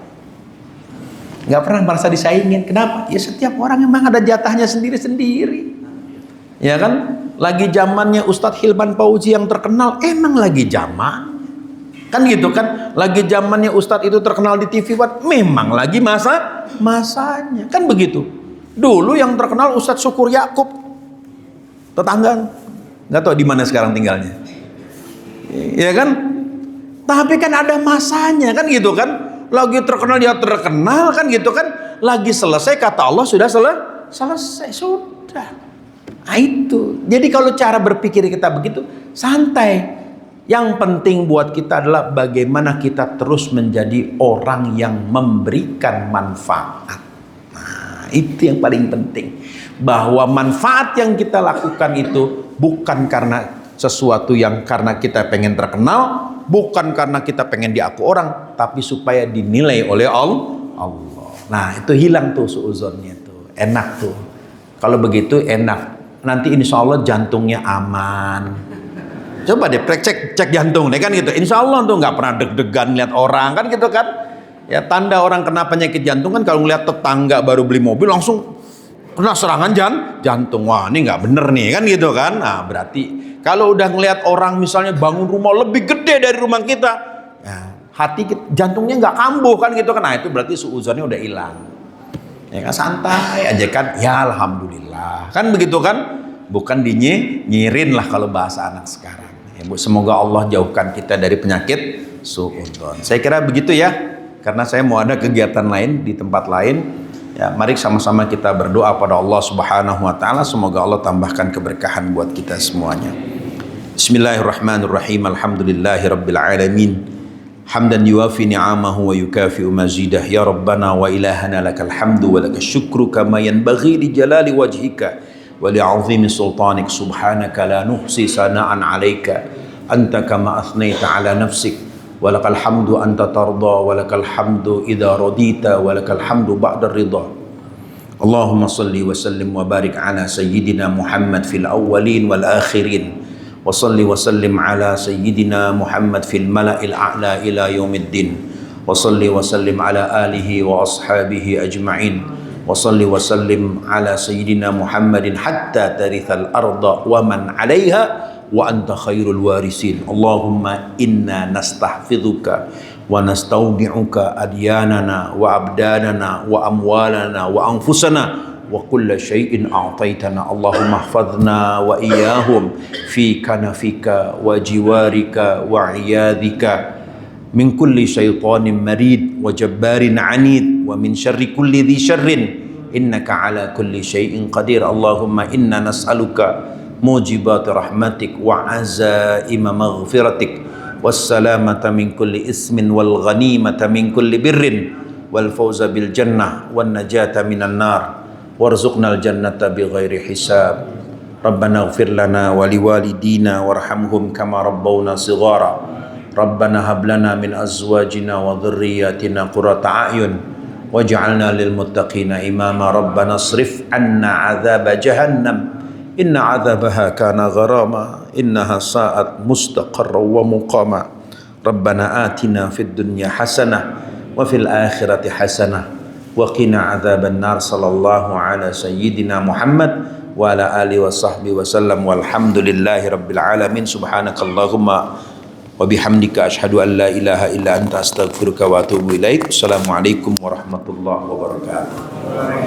Nggak pernah merasa disaingin. Kenapa? Ya setiap orang memang ada jatahnya sendiri-sendiri. Ya kan? Lagi zamannya Ustadz Hilman Fauzi yang terkenal, emang lagi zaman. Kan gitu kan, lagi zamannya Ustadz itu terkenal di TV One, memang lagi masanya, kan begitu. Dulu yang terkenal Ustadz Syukur Yakub, tetangga, nggak tahu di mana sekarang tinggalnya, ya kan? Tapi kan ada masanya, kan gitu kan? Lagi terkenal dia terkenal, kan gitu kan? Lagi selesai kata Allah sudah selesai sudah. Nah itu, jadi kalau cara berpikir kita begitu, santai. Yang penting buat kita adalah bagaimana kita terus menjadi orang yang memberikan manfaat. Nah, itu yang paling penting. Bahwa manfaat yang kita lakukan itu bukan karena sesuatu yang karena kita pengen terkenal, bukan karena kita pengen diaku orang, tapi supaya dinilai oleh Allah. Nah, itu hilang tuh suuzonnya tuh. Enak tuh. Kalau begitu enak. Nanti insya Allah jantungnya aman. Coba deh cek jantung deh kan gitu. Insya Allah tuh nggak pernah deg-degan lihat orang kan gitu kan. Ya tanda orang kena penyakit jantung kan kalau ngeliat tetangga baru beli mobil langsung kena serangan jantung. Wah ini nggak bener nih kan gitu kan. Nah berarti kalau udah ngeliat orang misalnya bangun rumah lebih gede dari rumah kita, ya, jantungnya nggak kambuh kan gitu kan. Nah itu berarti suuzonnya udah hilang. Ya kan santai aja kan. Ya alhamdulillah kan begitu kan. Bukan dinyirin lah kalau bahasa anak sekarang. Ya, Bu, semoga Allah jauhkan kita dari penyakit suudzon. Saya kira begitu ya. Karena saya mau ada kegiatan lain di tempat lain. Ya, mari sama-sama kita berdoa pada Allah Subhanahu wa taala, semoga Allah tambahkan keberkahan buat kita semuanya. Bismillahirrahmanirrahim. Alhamdulillahirabbil alamin. Hamdan yuwafi ni'amahu wa yukafi'u mazidah. Ya Rabbana wa ilahana lakal hamdu wa lakal syukru kama yanbaghi li jalali wajhika wa li'azimi sultanik. Subhanaka la nuhsi sana'an 'alaika anta kama athnaita 'ala nafsik. Walakal hamdu anta tarda, walakal hamdu idza radita, walakal hamdu ba'da ridha. Allahumma salli wa sallim wa barik ala sayyidina Muhammad fil awwalin wal akhirin. Wa salli wa sallim ala sayyidina Muhammad fil mala'il a'la ila yaumiddin. Wa salli wa sallim ala alihi wa ashabihi ajma'in. Wa salli wa sallim ala sayyidina Muhammadin hatta tarithal arda wa man 'alaiha wa anta khairul warisin. Allahumma inna nastahfidhuka wa nastaudi'uka adyanana wa abdanana wa amwalana wa anfusana wa kulla syai'in a'taitana. Allahumma ihfadhna wa iyyahum fi kanafika wa jiwarika wa iyadhika min kulli syaitanin marid wa jabbarin 'anid wa min syarri kulli dhi syarrin innaka ala kulli syai'in qadir. Allahumma inna nas'aluka mujibat rahmatik wa azaima maghfiratik wassalamata min kulli ismin wal ghanimata min kulli birrin wal fawza bil jannah wan najata minan nar warzuqnal jannata bighairi hisab. Rabbana ighfir lana wa liwalidina warhamhum kama rabbawna shighara. Rabbana hab lana min azwajina wa dhurriyyatina qurrata a'yun waj'alna lil muttaqina imama. Rabbana asrif 'anna 'adzab jahannam inna 'adzabaha kana gharama innaha sa'at mustaqarran wa muqama. Rabbana atina fid dunya hasanah wa fil akhirati hasanah wa qina 'adzaban nar. Sallallahu ala sayyidina Muhammad wa ala alihi wa sahbihi wa sallam walhamdulillahi rabbil alamin. Subhanakallahumma wa bihamdika asyhadu an la ilaha illa anta astaghfiruka wa atubu ilaik. Assalamualaikum warahmatullahi wabarakatuh.